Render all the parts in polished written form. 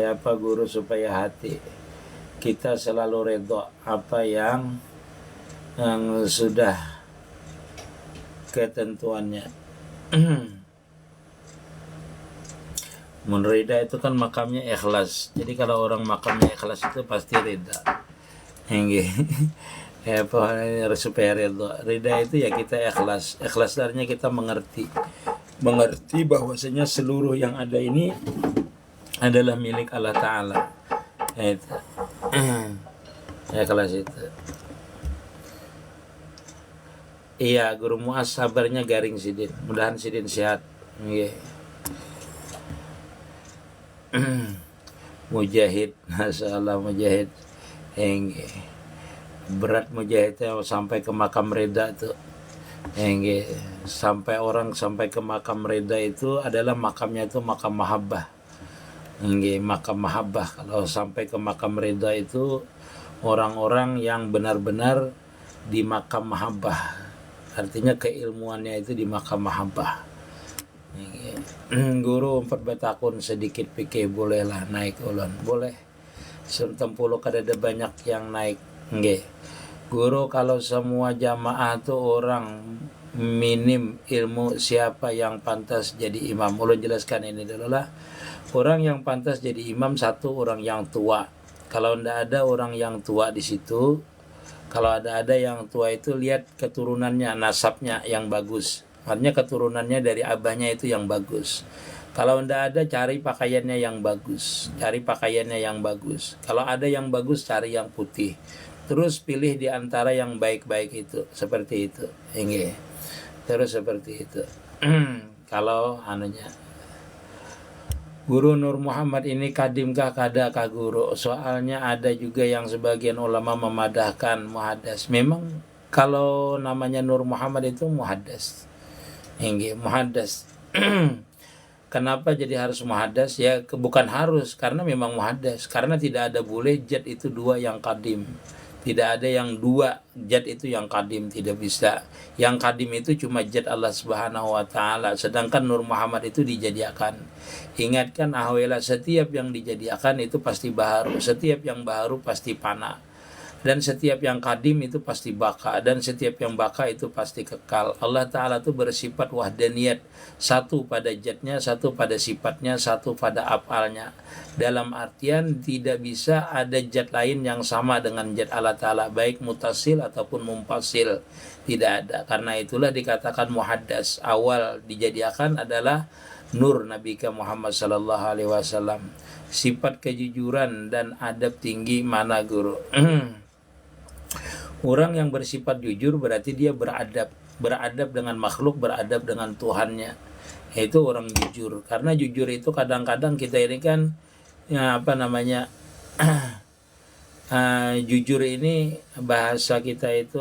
apa guru supaya hati kita selalu redha apa yang sudah ketentuannya. Rida itu kan makamnya ikhlas. Jadi kalau orang makamnya ikhlas itu pasti rida. Apa supaya rida. Rida itu ya kita ikhlas. Ikhlas artinya kita mengerti bahwasanya seluruh yang ada ini adalah milik Allah Ta'ala. Itu ikhlas itu. Iya, guru Muas sabarnya garing Sidin. Mudahan Sidin sehat. Mujahid, masyaallah Mujahid. Berat Mujahidnya sampai ke makam reda tuh. Sampai orang sampai ke makam reda itu adalah makamnya itu makam mahabbah. Makam mahabbah. Kalau sampai ke makam reda itu orang-orang yang benar-benar di makam mahabbah. Artinya keilmuannya itu di makam mahabbah. Guru 4 tahun sedikit pikir bolehlah naik ulun. Boleh. Sentempuluh kada ada banyak yang naik. Guru kalau semua jamaah tuh orang minim ilmu siapa yang pantas jadi imam. Ulun jelaskan ini dulu lah. Orang yang pantas jadi imam satu orang yang tua. Kalau ndak ada orang yang tua di situ, kalau ada yang tua itu lihat keturunannya, nasabnya yang bagus. Artinya keturunannya dari abahnya itu yang bagus. Kalau ndak ada cari pakaiannya yang bagus. Kalau ada yang bagus cari yang putih. Terus pilih di antara yang baik-baik itu, seperti itu. Terus seperti itu. Kalau Guru Nur Muhammad ini kadimkah kadakah guru? Soalnya ada juga yang sebagian ulama memadahkan muhaddas. Memang kalau namanya Nur Muhammad itu muhaddas. Muhaddas. Kenapa jadi harus muhaddas? Ya bukan harus, karena memang muhaddas. Karena tidak ada boleh jad itu dua yang kadim. Tidak ada yang dua jad itu yang kadim, tidak bisa. Yang kadim itu cuma jad Allah Subhanahu wa Ta'ala, sedangkan Nur Muhammad itu dijadiakan. Ingatkan ahwala, setiap yang dijadiakan itu pasti baharu, setiap yang baharu pasti pana, dan setiap yang kadim itu pasti baka, dan setiap yang baka itu pasti kekal. Allah Ta'ala itu bersifat wahdaniyat, satu pada jatnya, satu pada sifatnya, satu pada afalnya. Dalam artian tidak bisa ada jat lain yang sama dengan jat Allah Ta'ala, baik mutasil ataupun mumpasil, tidak ada. Karena itulah dikatakan muhaddas. Awal dijadiakan adalah nur Nabi Muhammad sallallahu alaihi wasallam. Sifat kejujuran dan adab tinggi mana guru? Orang yang bersifat jujur berarti dia beradab dengan makhluk, beradab dengan Tuhannya. Itu orang jujur. Karena jujur itu kadang-kadang kita ini kan jujur ini bahasa kita itu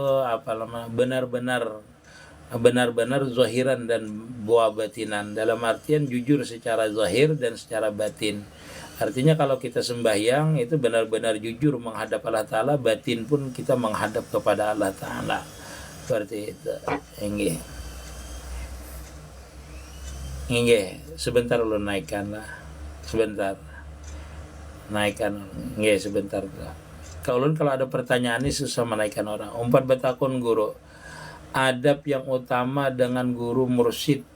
benar-benar zahiran dan buah batinan. Dalam artian jujur secara zahir dan secara batin. Artinya kalau kita sembahyang itu benar-benar jujur menghadap Allah Ta'ala, batin pun kita menghadap kepada Allah Ta'ala. Seperti itu. Sebentar lu naikkan lah. Sebentar. Naikkan. Sebentar. Kalau ada pertanyaan ini susah menaikkan orang. 4 tahun guru. Adab yang utama dengan guru mursyid.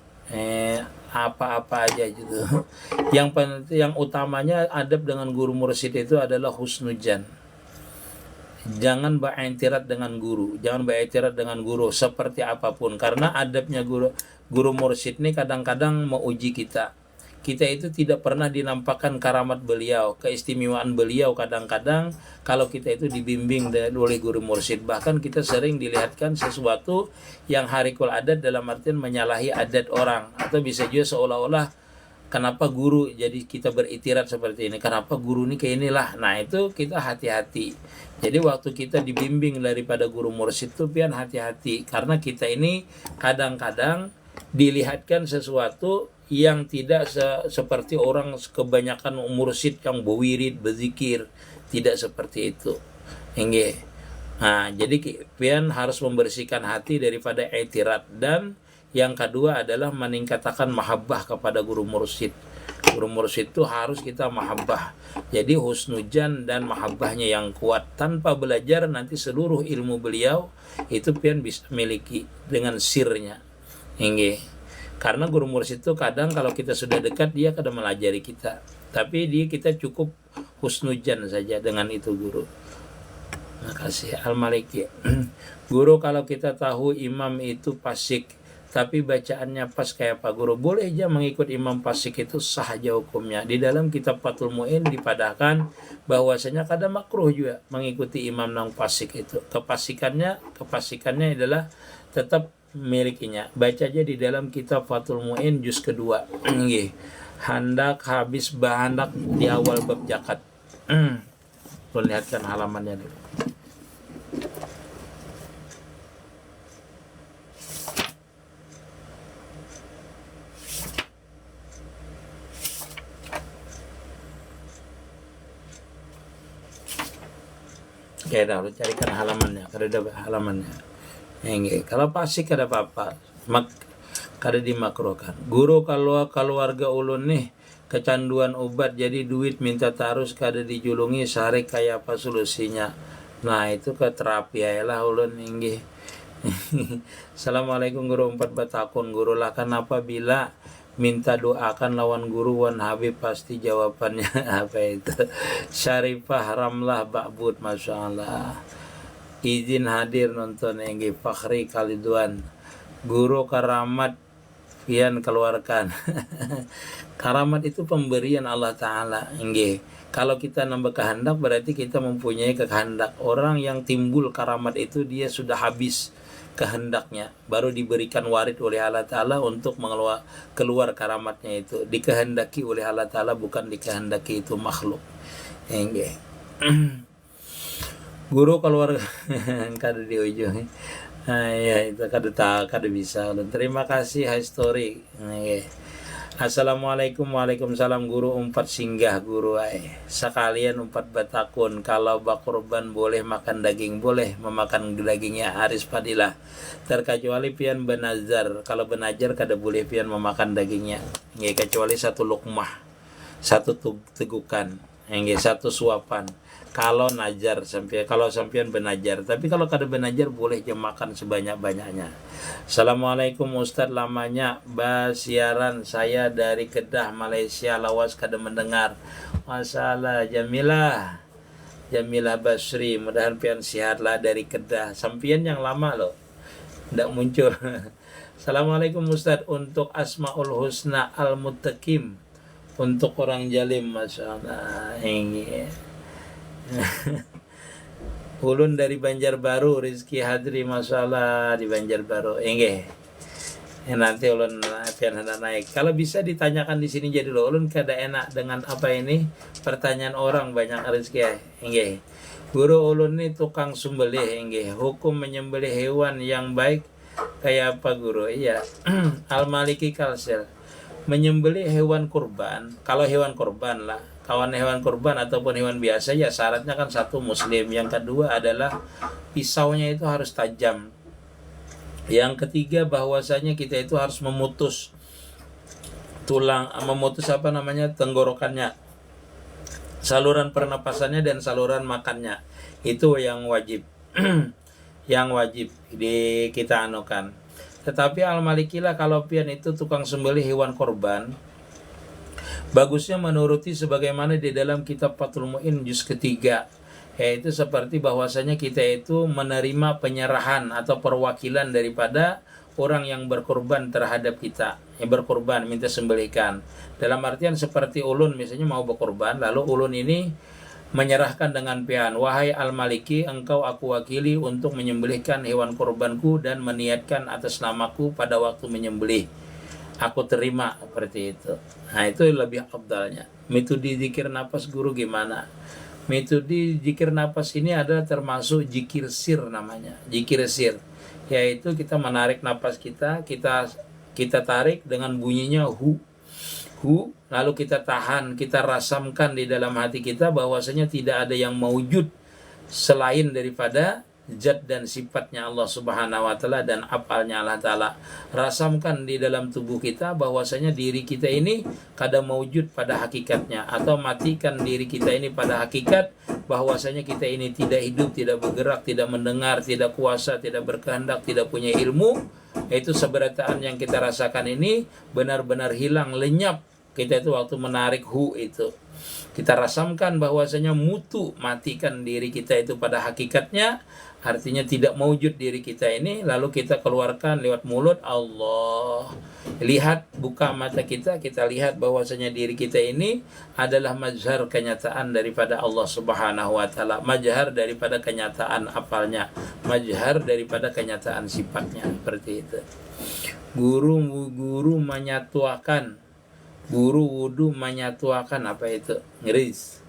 Apa-apa aja gitu. Yang utamanya adab dengan guru mursyid itu adalah husnujan. Jangan beriktirat dengan guru, seperti apapun, karena adabnya guru mursyid ini kadang-kadang menguji kita. Kita itu tidak pernah dinampakkan karamat beliau, keistimewaan beliau. Kadang-kadang kalau kita itu dibimbing oleh guru mursyid, bahkan kita sering dilihatkan sesuatu yang harikul adat, dalam artian menyalahi adat orang, atau bisa juga seolah-olah kenapa guru jadi kita beriktirat seperti ini, kenapa guru ini kayak inilah. Nah itu kita hati-hati. Jadi waktu kita dibimbing daripada guru mursyid itu pian hati-hati, karena kita ini kadang-kadang dilihatkan sesuatu yang tidak seperti orang kebanyakan mursyid yang berwirid, berzikir, tidak seperti itu. Jadi pian harus membersihkan hati daripada i'tirat. Dan yang kedua adalah meningkatkan mahabbah kepada guru mursyid. Guru mursyid itu harus kita mahabbah. Jadi husnujan dan mahabbahnya yang kuat. Tanpa belajar nanti seluruh ilmu beliau itu pian bisa miliki dengan sirnya. Inggih. Karena guru mursyid itu kadang kalau kita sudah dekat dia kadang melajari kita. Tapi kita cukup husnujan saja dengan itu guru. Makasih Al-Maliki. Guru, kalau kita tahu imam itu fasik tapi bacaannya pas kayak Pak Guru, boleh aja mengikut imam fasik, itu sah aja hukumnya. Di dalam kitab Fathul Mu'in dipadahkan bahwasanya kadang makruh juga mengikuti imam nang fasik itu. Kefasikannya adalah tetap milikinya. Baca aja di dalam kitab Fathul Mu'in juz kedua. Handak habis bahandak di awal bab zakat. Perlihatkan halamannya dulu. Oke, dah lu carikan halamannya, kada ada halamannya. Kalau fasik kada apa-apa, kada dimakruhkan. Guru, kalau keluarga ulun nih kecanduan obat jadi duit minta tarus kada dijulungi sehari, kayak apa solusinya? Nah, itu ke terapi ayolah ulun inggih. Assalamualaikum guru, 4 batakun guru lah, kenapa bila minta doakan lawan guru wan Habib pasti jawabannya apa itu? Syarifah Ramlah Ba'bud, Masya Allah. Izin hadir nonton inggih. Fakhri Kaliduan, guru karamat pian keluarkan. Karamat itu pemberian Allah Ta'ala inggih. Kalau kita nambah kehendak berarti kita mempunyai kehendak. Orang yang timbul karamat itu dia sudah habis kehendaknya, baru diberikan warid oleh Allah Ta'ala untuk keluar karamatnya itu. Dikehendaki oleh Allah Ta'ala, bukan dikehendaki itu makhluk. Guru keluarga kada di ujung. Ya itu kada bisa. Terima kasih High Story. Assalamualaikum. Waalaikumsalam guru, 4 singgah guru sekalian 4 batakun. Kalau bakurban boleh makan daging, boleh memakan dagingnya Aris Fadilah, terkecuali pian benazar. Kalau benajar kada boleh pian memakan dagingnya, kecuali 1 lukmah, 1 tegukan, 1 suapan. Kalau najar kalau sampean benajar, tapi kalau kada benajar boleh je makan sebanyak-banyaknya. Assalamualaikum Ustadz, lamanya siaran saya dari Kedah Malaysia, lawas kada mendengar. Masalah Jamilah Basri, mudahan pian sihatlah dari Kedah. Sampian yang lama loh ndak muncul. Assalamualaikum Ustadz, untuk Asmaul Husna Al-Muttaqim untuk orang jalim, Masya Allah. Ulun dari Banjarbaru, Rizki Hadri, masalah di Banjarbaru. Nanti ulun pian hendak naik. Kalau bisa ditanyakan di sini jadi lo. Ulun kada enak dengan apa ini pertanyaan orang banyak Rizki. Guru, ulun ini tukang sembelih. Hukum menyembelih hewan yang baik kayak apa guru? Iya. Al-Maliki Kalsel. Menyembelih hewan kurban, kalau hewan kurban lah, kawan hewan kurban ataupun hewan biasa ya syaratnya kan 1 muslim, yang kedua adalah pisaunya itu harus tajam, yang ketiga bahwasanya kita itu harus memutus tenggorokannya, saluran pernapasannya dan saluran makannya, itu yang wajib. Yang wajib kita anukan. Tetapi Al-Malikilah kalau pian itu tukang sembelih hewan korban, bagusnya menuruti sebagaimana di dalam kitab Fathul Mu'in juz ketiga, yaitu seperti bahwasanya kita itu menerima penyerahan atau perwakilan daripada orang yang berkorban terhadap kita, yang berkorban minta sembelihkan. Dalam artian seperti ulun misalnya mau berkorban, lalu ulun ini menyerahkan dengan pian, wahai Al-Maliki, engkau aku wakili untuk menyembelihkan hewan korbanku dan meniatkan atas namaku pada waktu menyembelih. Aku terima seperti itu. Nah, itu lebih afdalnya. Metode zikir nafas guru gimana? Metode zikir nafas ini adalah termasuk zikir sir namanya. Zikir sir, yaitu kita menarik nafas kita tarik dengan bunyinya hu, lalu kita tahan, kita rasamkan di dalam hati kita bahwasanya tidak ada yang maujud selain daripada zat dan sifatnya Allah Subhanahu wa taala dan afalnya Allah taala. Rasamkan di dalam tubuh kita bahwasanya diri kita ini kada maujud pada hakikatnya, atau matikan diri kita ini pada hakikat bahwasanya kita ini tidak hidup, tidak bergerak, tidak mendengar, tidak kuasa, tidak berkehendak, tidak punya ilmu. Itu seberataan yang kita rasakan ini benar-benar hilang, lenyap. Kita itu waktu menarik hu itu, kita rasamkan bahwasanya mutu, matikan diri kita itu pada hakikatnya, artinya tidak mewujud diri kita ini, lalu kita keluarkan lewat mulut Allah. Lihat, buka mata kita lihat bahwasanya diri kita ini adalah mazhar kenyataan daripada Allah Subhanahu wa taala, mazhar daripada kenyataan apalnya, mazhar daripada kenyataan sifatnya, seperti itu. Guru menyatuakan, guru wudu menyatuakan, apa itu? Ngeris.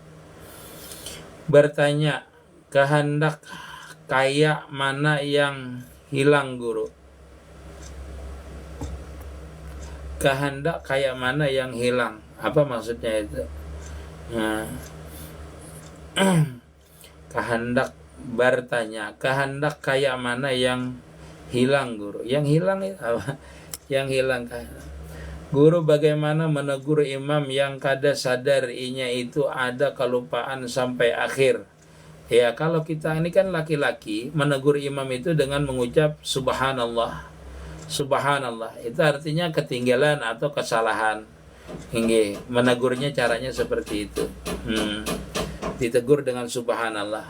Bertanya, kehendak kayak mana yang hilang guru? Kehendak kayak mana yang hilang? Apa maksudnya itu? Nah, kehendak, bertanya, kehendak kayak mana yang hilang guru? Yang hilang itu apa? Yang hilang kehendak. Guru bagaimana menegur imam yang kada sadar inya itu ada kelupaan sampai akhir? Ya, kalau kita ini kan laki-laki, menegur imam itu dengan mengucap subhanallah. Subhanallah itu artinya ketinggalan atau kesalahan. Hingga menegurnya caranya seperti itu. Ditegur dengan subhanallah.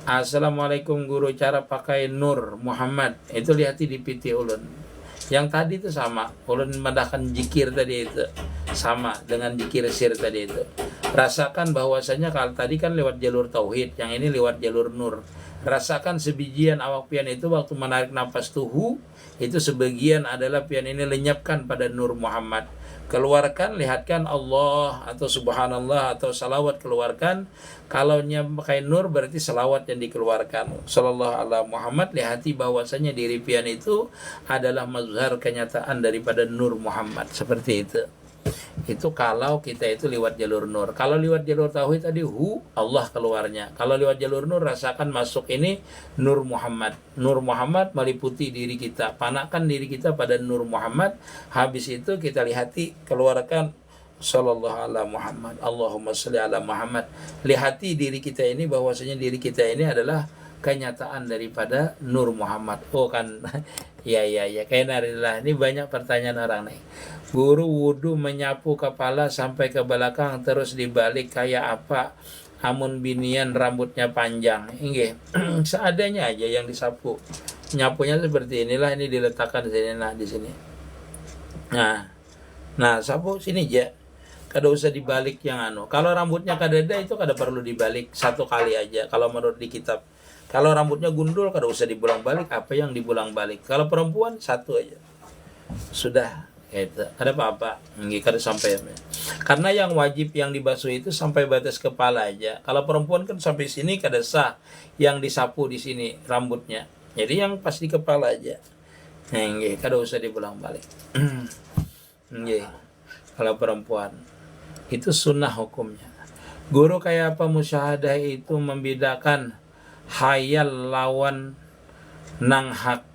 Assalamualaikum guru, cara pakai Nur Muhammad itu lihat di PT ulun. Yang tadi itu sama, ulun mendahkan jikir tadi itu sama dengan jikir sir tadi itu. Rasakan bahwasanya kalau tadi kan lewat jalur tauhid, yang ini lewat jalur nur. Rasakan sebijian awak pian itu waktu menarik nafas tuhu, itu sebagian adalah pian ini lenyapkan pada Nur Muhammad. Keluarkan, lihatkan Allah atau subhanallah atau salawat, keluarkan. Kalau pakai nur berarti salawat yang dikeluarkan. Sallallahu ala Muhammad, lihati bahwasanya diri pian itu adalah mazhar kenyataan daripada Nur Muhammad. Seperti itu. Itu kalau kita itu lewat jalur nur. Kalau lewat jalur tauhid tadi Allah keluarnya. Kalau lewat jalur nur rasakan masuk ini Nur Muhammad. Nur Muhammad meliputi diri kita. Panakkan diri kita pada Nur Muhammad. Habis itu kita lihati, keluarkan sallallahu ala Muhammad, Allahumma sholli ala Muhammad. Lihati diri kita ini bahwasanya diri kita ini adalah kenyataan daripada Nur Muhammad. Oh kan, ya kainarilah. Ini banyak pertanyaan orang nih. Guru wudu menyapu kepala sampai ke belakang terus dibalik kayak apa? Amun binian rambutnya panjang. Inggih, seadanya aja yang disapu. Nyapunya seperti inilah, ini diletakkan di sini, nah di sini. Nah, sapu sini aja. Kada usah dibalik yang anu. Kalau rambutnya kadada itu kada perlu dibalik, satu kali aja kalau menurut di kitab. Kalau rambutnya gundul kada usah dibulang balik, apa yang dibulang balik. Kalau perempuan satu aja. Sudah, itu. Ada apa-apa? Nggih kada sampai. Karena yang wajib yang dibasuh itu sampai batas kepala aja. Kalau perempuan kan sampai sini kada sah, yang disapu di sini rambutnya. Jadi yang pas di kepala aja. Nggih, kada usah dibulang balik. Nggih. Kalau perempuan itu sunnah hukumnya. Guru kayak apa musyahadah itu membedakan hayal lawan nanghak.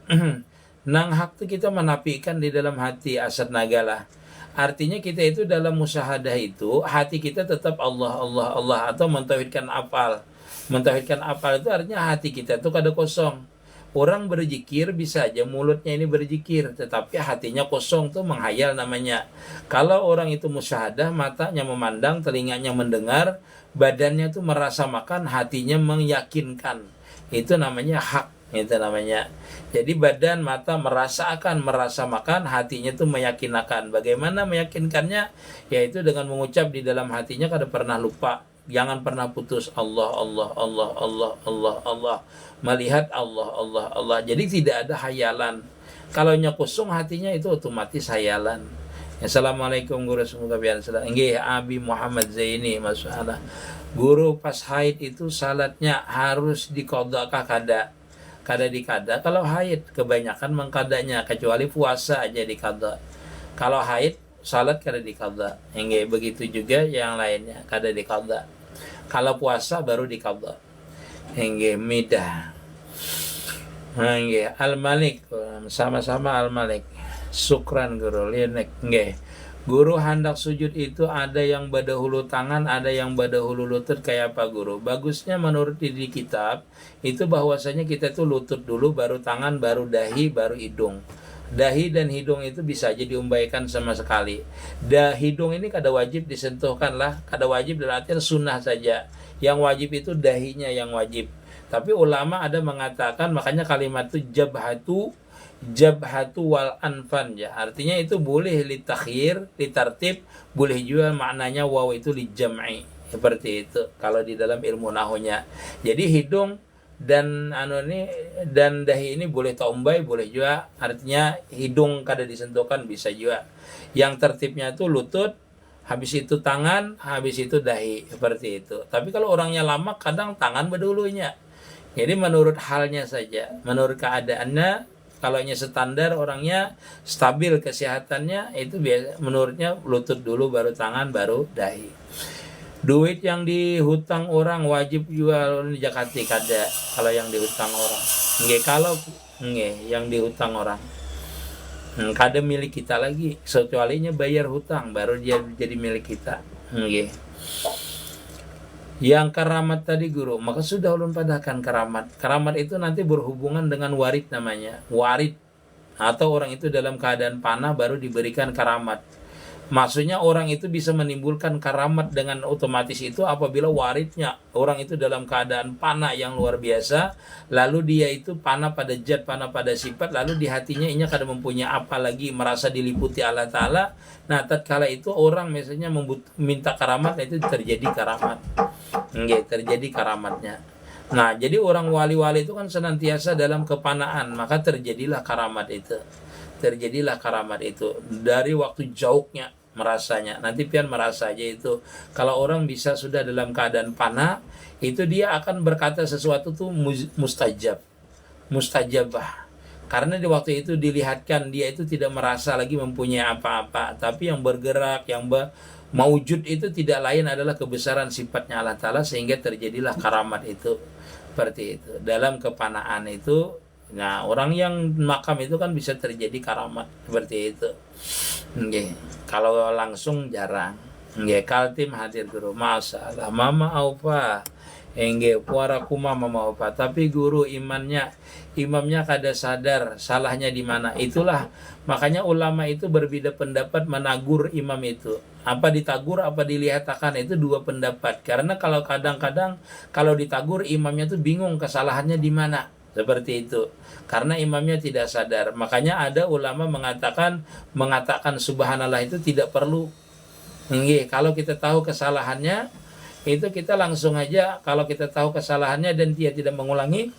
Nanghak itu kita menafikan di dalam hati asad nagala. Artinya kita itu dalam musyahadah itu hati kita tetap Allah Allah Allah atau mentauhidkan afal. Mentauhidkan afal itu artinya hati kita itu kada kosong. Orang berzikir bisa aja mulutnya ini berzikir, tetapi hatinya kosong, tuh menghayal namanya. Kalau orang itu musyahadah, matanya memandang, telinganya mendengar, badannya tuh merasa makan, hatinya meyakinkan. Itu namanya hak, itu namanya. Jadi badan, mata merasa makan, hatinya tuh meyakinkan. Bagaimana meyakinkannya? Yaitu dengan mengucap di dalam hatinya kada pernah lupa. Jangan pernah putus Allah Allah Allah Allah Allah Allah, melihat Allah Allah Allah. Jadi tidak ada hayalan. Kalau kosong hatinya itu otomatis hayalan. Assalamualaikum guru, semoga biar salam. Nggih, Abi Muhammad Zaini masalah. Guru pas haid itu salatnya harus diqadha kah kada? Kada dikada. Kalau haid kebanyakan mengkadanya, kecuali puasa aja dikada. Kalau haid salat kada dikada. Nggih, begitu juga yang lainnya kada dikada. Kalau puasa baru dikada. Nggih, midah. Nggih, Al-Malik, sama-sama Al-Malik. Syukran guru, linek nggih. Guru hendak sujud itu ada yang badahulu tangan, ada yang badahulu lutut kayak apa guru? Bagusnya menurut di kitab itu bahwasanya kita tuh lutut dulu, baru tangan, baru dahi, baru hidung. Dahi dan hidung itu bisa aja diumbaikan sama sekali. Hidung ini kada wajib disentuhkan lah, kada wajib dalam artian sunnah saja. Yang wajib itu dahinya yang wajib. Tapi ulama ada mengatakan, makanya kalimat itu jabhatu wal anfan ya. Artinya itu boleh litakhir, litartib, boleh juga maknanya waw itu lijam'i. Seperti itu kalau di dalam ilmu nahunya. Jadi hidung dan dan dahi ini boleh taumbai, boleh juga artinya hidung kada disentuhkan bisa juga. Yang tertibnya itu lutut, habis itu tangan, habis itu dahi, seperti itu. Tapi kalau orangnya lama kadang tangan berdulunya. Jadi menurut halnya saja, menurut keadaannya, kalau nya standar orangnya stabil kesehatannya itu biasa, menurutnya lutut dulu baru tangan baru dahi. Duit yang dihutang orang wajib jual di Jakarta kada kalau yang dihutang orang. Nggih kalau yang dihutang orang. Kada milik kita lagi, kecualinya bayar hutang baru dia jadi milik kita. Nggih. Yang karamat tadi guru, maka sudah ulun padahkan karamat. Karamat itu nanti berhubungan dengan warid namanya. Warid atau orang itu dalam keadaan panah baru diberikan karamat. Maksudnya orang itu bisa menimbulkan karamat dengan otomatis itu apabila waridnya orang itu dalam keadaan panah yang luar biasa, lalu dia itu panah pada zat, panah pada sifat, lalu di hatinya ini kada mempunyai apa lagi, merasa diliputi Allah Ta'ala. Nah tatkala itu orang misalnya minta karamat, itu terjadi karamat. Terjadi karamatnya. Nah jadi orang wali-wali itu kan senantiasa dalam kepanaan, maka terjadilah karamat itu. Terjadilah karamat itu dari waktu jauhnya merasanya. Nanti pian merasa aja itu. Kalau orang bisa sudah dalam keadaan panah, itu dia akan berkata sesuatu tuh mustajabah. Karena di waktu itu dilihatkan dia itu tidak merasa lagi mempunyai apa-apa, tapi yang bergerak, yang maujud itu tidak lain adalah kebesaran sifatnya Allah Ta'ala, sehingga terjadilah karamat itu. Seperti itu. Dalam kepanaan itu, nah orang yang makam itu kan bisa terjadi karamat seperti itu. Kalau langsung jarang. Kaltim hadir guru, masalah mama aupa. Puara kuma mama aupa. Tapi guru imamnya kada sadar salahnya di mana. Itulah makanya ulama itu berbeda pendapat menagur imam itu. Apa ditagur, apa dilihatkan, itu dua pendapat. Karena kalau kadang-kadang kalau ditagur imamnya tuh bingung kesalahannya di mana. Seperti itu. Karena imamnya tidak sadar. Makanya ada ulama mengatakan subhanallah itu tidak perlu. Kalau kita tahu kesalahannya, itu kita langsung aja, kalau kita tahu kesalahannya dan dia tidak mengulangi,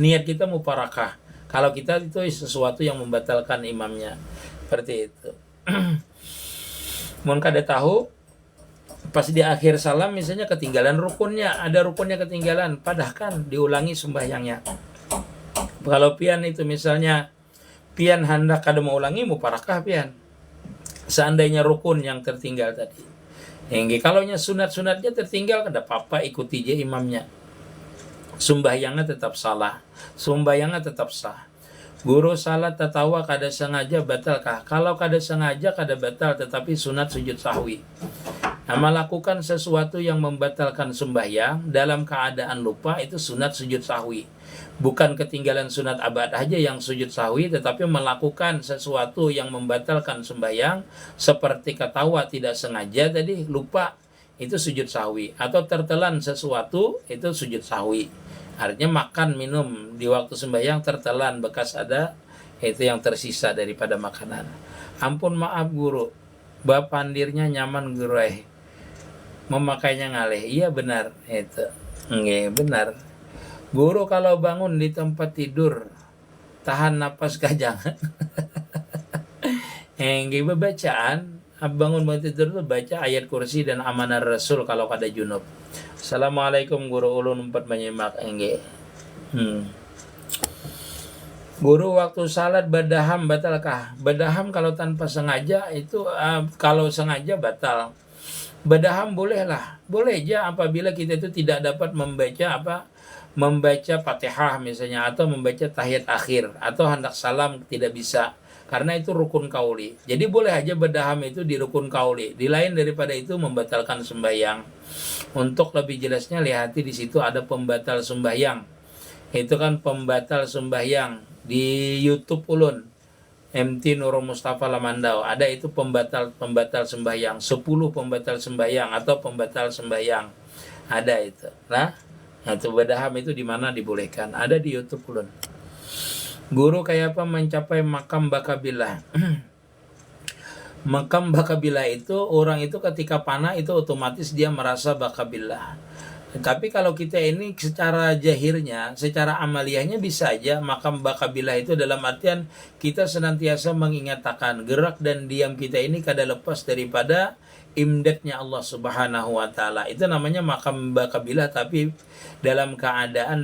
niat kita muparakah. Kalau kita itu sesuatu yang membatalkan imamnya. Seperti itu. Mun kada tahu, pas di akhir salam misalnya ketinggalan rukunnya, ada rukunnya ketinggalan, padahkan diulangi sembahyangnya. Kalau pian itu misalnya pian hendak kada mau ulangi, muparakah pian seandainya rukun yang tertinggal tadi. Kalau sunat-sunatnya tertinggal kada apa-apa, ikuti je imamnya. Sembahyangnya tetap salah, sembahyangnya tetap sah. Guru salat tatawa kada sengaja batalkah? Kalau kada sengaja kada batal, tetapi sunat sujud sahwi. Nah, melakukan sesuatu yang membatalkan sembahyang dalam keadaan lupa itu sunat sujud sahwi. Bukan ketinggalan sunat abad aja yang sujud sahwi, tetapi melakukan sesuatu yang membatalkan sembahyang seperti ketawa tidak sengaja tadi, lupa, itu sujud sahwi. Atau tertelan sesuatu, itu sujud sahwi. Artinya makan minum di waktu sembahyang tertelan, bekas ada, itu yang tersisa daripada makanan. Ampun maaf guru, bapandirnya nyaman guru memakainya ngalih. Iya benar itu. Benar. Guru kalau bangun di tempat tidur tahan napas kah jangan. Bacaan bangun tidur tuh baca ayat kursi dan amanah rasul kalau kada junub. Assalamualaikum guru, ulun empat menyimak. Guru waktu salat badaham batalkah? Badaham kalau tanpa sengaja itu kalau sengaja batal. Badaham bolehlah, boleh aja apabila kita itu tidak dapat membaca Fatihah misalnya, atau membaca tahiyat akhir, atau hendak salam tidak bisa, karena itu rukun kauli. Jadi boleh aja badaham itu di rukun kauli. Di lain daripada itu membatalkan sembahyang. Untuk lebih jelasnya lihati di situ ada pembatal sembahyang. Itu kan pembatal sembahyang di YouTube ulun. MT Nurul Mustafa Lamandau, ada itu pembatal sembahyang, 10 pembatal sembahyang atau pembatal sembahyang, ada itu. Nah, itu badaham itu di mana dibolehkan, ada di YouTube ulun. Guru kayak apa mencapai makam bakabillah? Makam bakabillah itu orang itu ketika panah itu otomatis dia merasa bakabillah. Tapi kalau kita ini secara jahirnya, secara amaliyahnya bisa aja makam bakabillah itu dalam artian kita senantiasa mengingatkan gerak dan diam kita ini kada lepas daripada imdadnya Allah Subhanahu wa taala. Itu namanya makam bakabillah, tapi dalam keadaan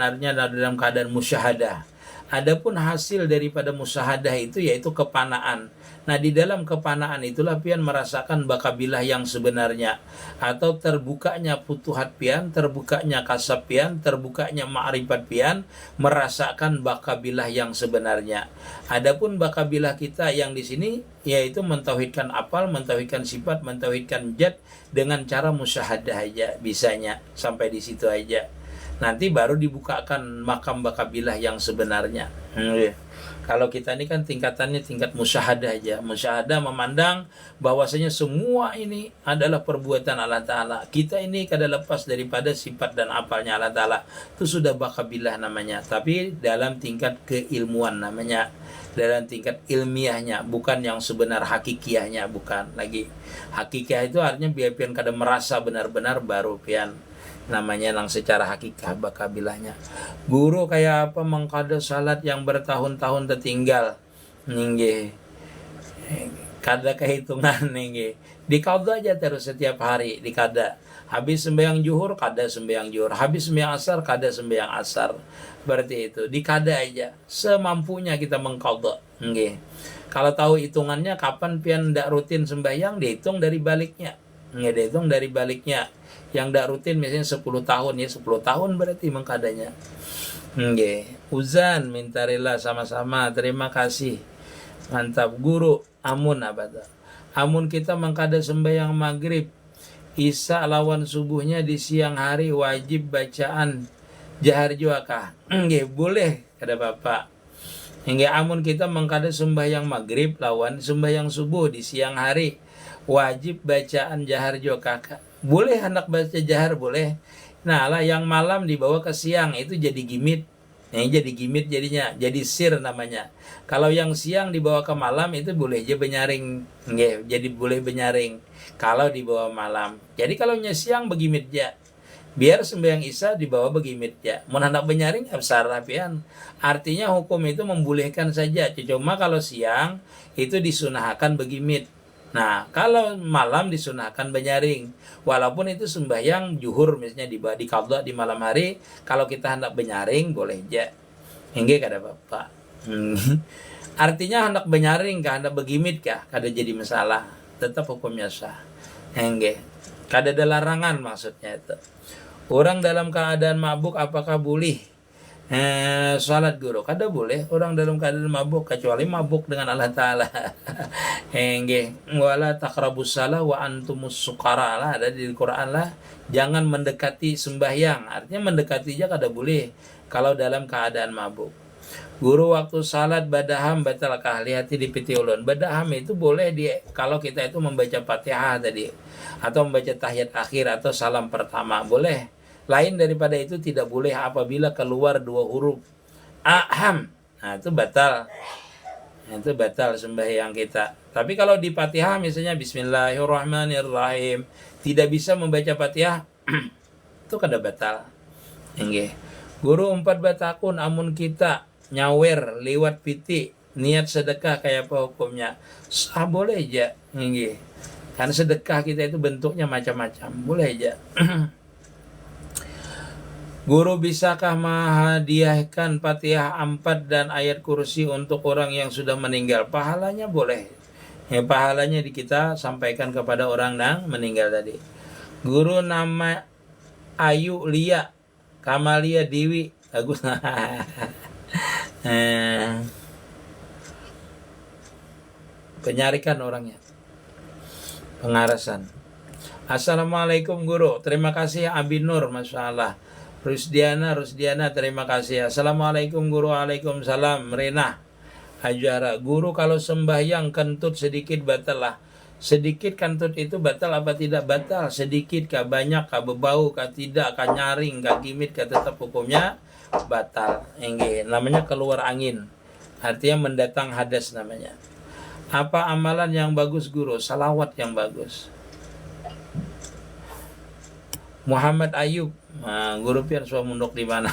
artinya dalam keadaan musyahadah. Adapun hasil daripada musyahadah itu yaitu kepanaan. Nah, di dalam kepanaan itulah pian merasakan bakabilah yang sebenarnya, atau terbukanya futuhat pian, terbukanya kasab pian, terbukanya ma'rifat pian, merasakan bakabilah yang sebenarnya. Adapun bakabilah kita yang di sini yaitu mentauhidkan apal, mentauhidkan sifat, mentauhidkan zat dengan cara musyahadah aja bisanya, sampai di situ aja. Nanti baru dibukakan makam bakabilah yang sebenarnya. Kalau kita ini kan tingkatannya tingkat musyahadah aja. Musyahadah memandang bahwasanya semua ini adalah perbuatan Allah Ta'ala. Kita ini kada lepas daripada sifat dan apalnya Allah Ta'ala. Itu sudah bakabilah namanya. Tapi dalam tingkat keilmuan namanya. Dalam tingkat ilmiahnya. Bukan yang sebenar hakikiahnya. Bukan lagi. Hakikiah itu artinya biar pian kada merasa benar-benar baru pian namanya nang secara hakikah bakabilahnya. Guru kayak apa mengkada salat yang bertahun-tahun tertinggal nggih, kada kehitungan nggih, dikada aja terus setiap hari dikada. Habis sembahyang zuhur kada sembahyang zuhur, habis sembahyang asar kada sembahyang asar, berarti itu dikada aja semampunya kita mengkada nggih. Kalau tahu hitungannya kapan pian ndak rutin sembahyang, dihitung dari baliknya. Dihitung dari baliknya. Yang ndak rutin misalnya 10 tahun ya, 10 tahun berarti mengkadanya. Uzan minta rela sama-sama, terima kasih. Mantap guru. Amun apa tuh? Amun kita mengkada sembahyang maghrib, isya lawan subuhnya di siang hari wajib bacaan jahar juakah? Boleh kata Bapak. Hingga amun kita mengkada sembahyang maghrib lawan sembahyang subuh di siang hari wajib bacaan jahar juakah? Boleh anak baca jahar boleh. Nah lah yang malam dibawa ke siang itu jadi gimit. Ini jadi gimit jadinya, jadi sir namanya. Kalau yang siang dibawa ke malam itu boleh aja benyaring. Jadi boleh benyaring kalau dibawa malam. Jadi kalau siang begimit ya. Biar sembahyang isya dibawa begimit ya. Mau hendak benyaring besar rapian. Artinya hukum itu membolehkan saja. Cuma kalau siang itu disunahkan begimit. Nah, kalau malam disunahkan benyaring. Walaupun itu sembahyang zuhur misalnya di qadha di malam hari, kalau kita hendak benyaring boleh aja. Hingga kada apa-apa. Artinya hendak benyaring kah, hendak begimit kah, kada jadi masalah. Tetap hukumnya sah. Hingga kada ada larangan maksudnya itu. Orang dalam keadaan mabuk apakah boleh salat guru? Kada boleh orang dalam keadaan mabuk, kecuali mabuk dengan Allah Ta'ala. Wala taqrabus salah wa antumus sukara lah, ada di Quran lah. Jangan mendekati sembahyang, artinya mendekati aja kada boleh kalau dalam keadaan mabuk. Guru waktu salat badaham batalkah? Lihat di piti ulun. Badaham itu boleh kalau kita itu membaca Fatihah tadi, atau membaca tahiyat akhir atau salam pertama boleh. Lain daripada itu tidak boleh apabila keluar 2 huruf aham. Nah itu batal. Itu batal sembahyang kita. Tapi kalau di Fatihah misalnya Bismillahirrahmanirrahim, tidak bisa membaca Fatihah, itu kada batal. Nggih. Guru 4 batakun amun kita nyawer lewat piti niat sedekah kayak apa hukumnya? Sah boleh aja. Nggih. Kan sedekah kita itu bentuknya macam-macam. Boleh aja. Guru bisakah menghadiahkan Fatihah 4 dan ayat kursi untuk orang yang sudah meninggal? Pahalanya boleh pahalanya kita sampaikan kepada orang yang meninggal tadi. Guru nama Ayu Lia Kamalia Dewi Agus. Penyarikan orangnya, pengarasan. Assalamualaikum guru, terima kasih Abi Nur, Masya Allah. Rusdiana, terima kasih. Assalamualaikum guru, waalaikumsalam. Rena Hajara, guru kalau sembahyang kentut sedikit batal lah. Sedikit kentut itu batal apa tidak batal? Sedikit kah, banyak kah, berbau kah, tidak kah, nyaring kah, gimit kah, tetap hukumnya batal. Enggak, namanya keluar angin. Artinya mendatang hadas namanya. Apa amalan yang bagus guru? Salawat yang bagus. Muhammad Ayub, guru pian suamundok di mana?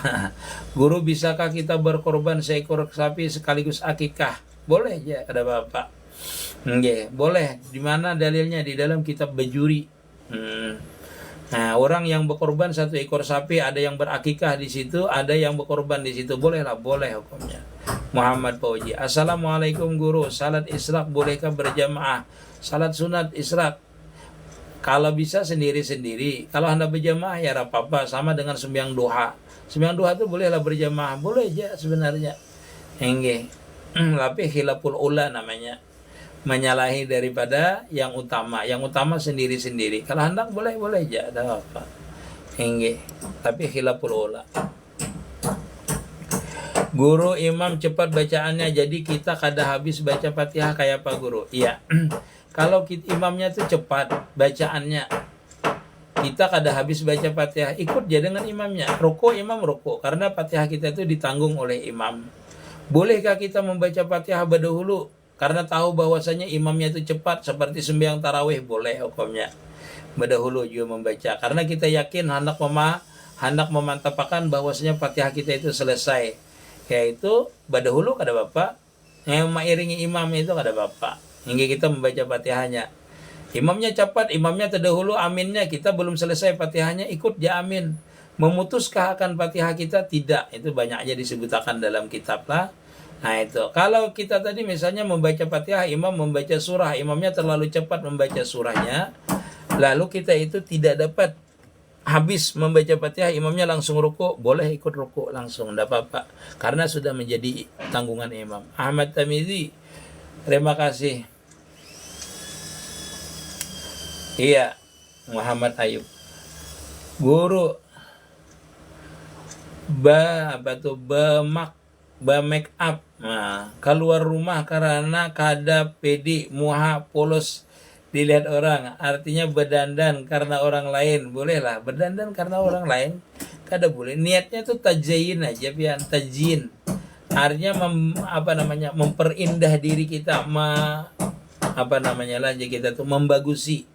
Guru, bisakah kita berkorban seekor sapi sekaligus akikah? Boleh ya, ada bapak. Boleh. Di mana dalilnya? Di dalam kitab Bajuri. Nah, orang yang berkorban satu ekor sapi, ada yang berakikah di situ, ada yang berkorban di situ. Bolehlah, boleh hukumnya. Muhammad Fauji, assalamualaikum guru. Salat isyraq bolehkah berjamaah? Salat sunat isyraq kalau bisa sendiri-sendiri. Kalau Anda berjamaah ya apa-apa, sama dengan sembahyang duha. Sembahyang duha itu bolehlah berjamaah, boleh aja sebenarnya. Tapi khilaful ula namanya. Menyalahi daripada yang utama. Yang utama sendiri-sendiri. Kalau hendak boleh aja, ada apa. Tapi khilaful ula. Guru, imam cepat bacaannya, jadi kita kada habis baca Fatihah kayak apa guru? Iya. Kalau imamnya tuh cepat bacaannya, kita kada habis baca Fatihah, ikut aja dengan imamnya. Ruku, imam ruku, karena Fatihah kita itu ditanggung oleh imam. Bolehkah kita membaca Fatihah berdahulu? Karena tahu bahwasanya imamnya itu cepat, seperti sembahyang tarawih, boleh hukumnya. Berdahulu juga membaca, karena kita yakin hendak memantapkan bahwasanya Fatihah kita itu selesai. Yaitu berdahulu kada bapak, yang mengiringi imam itu kada bapak. Hingga kita membaca Fatihahnya. Imamnya cepat, imamnya terdahulu aminnya, kita belum selesai Fatihahnya, ikut dia amin. Memutuskah akan Fatihah kita? Tidak. Itu banyak aja disebutkan dalam kitab lah. Nah itu. Kalau kita tadi misalnya membaca Fatihah, imam membaca surah, imamnya terlalu cepat membaca surahnya, lalu kita itu tidak dapat habis membaca Fatihah, imamnya langsung ruku, boleh ikut ruku langsung, tidak apa-apa. Karena sudah menjadi tanggungan imam. Ahmad Tamizi, terima kasih. Iya, Muhammad Ayub. Guru, make up. Nah, keluar rumah karena kada pedi, muha polos dilihat orang. Artinya berdandan karena orang lain. Bolehlah, berdandan karena orang lain. Kada boleh. Niatnya tuh tajayin aja, pian tajin. Artinya memperindah diri kita, kita tuh membagusi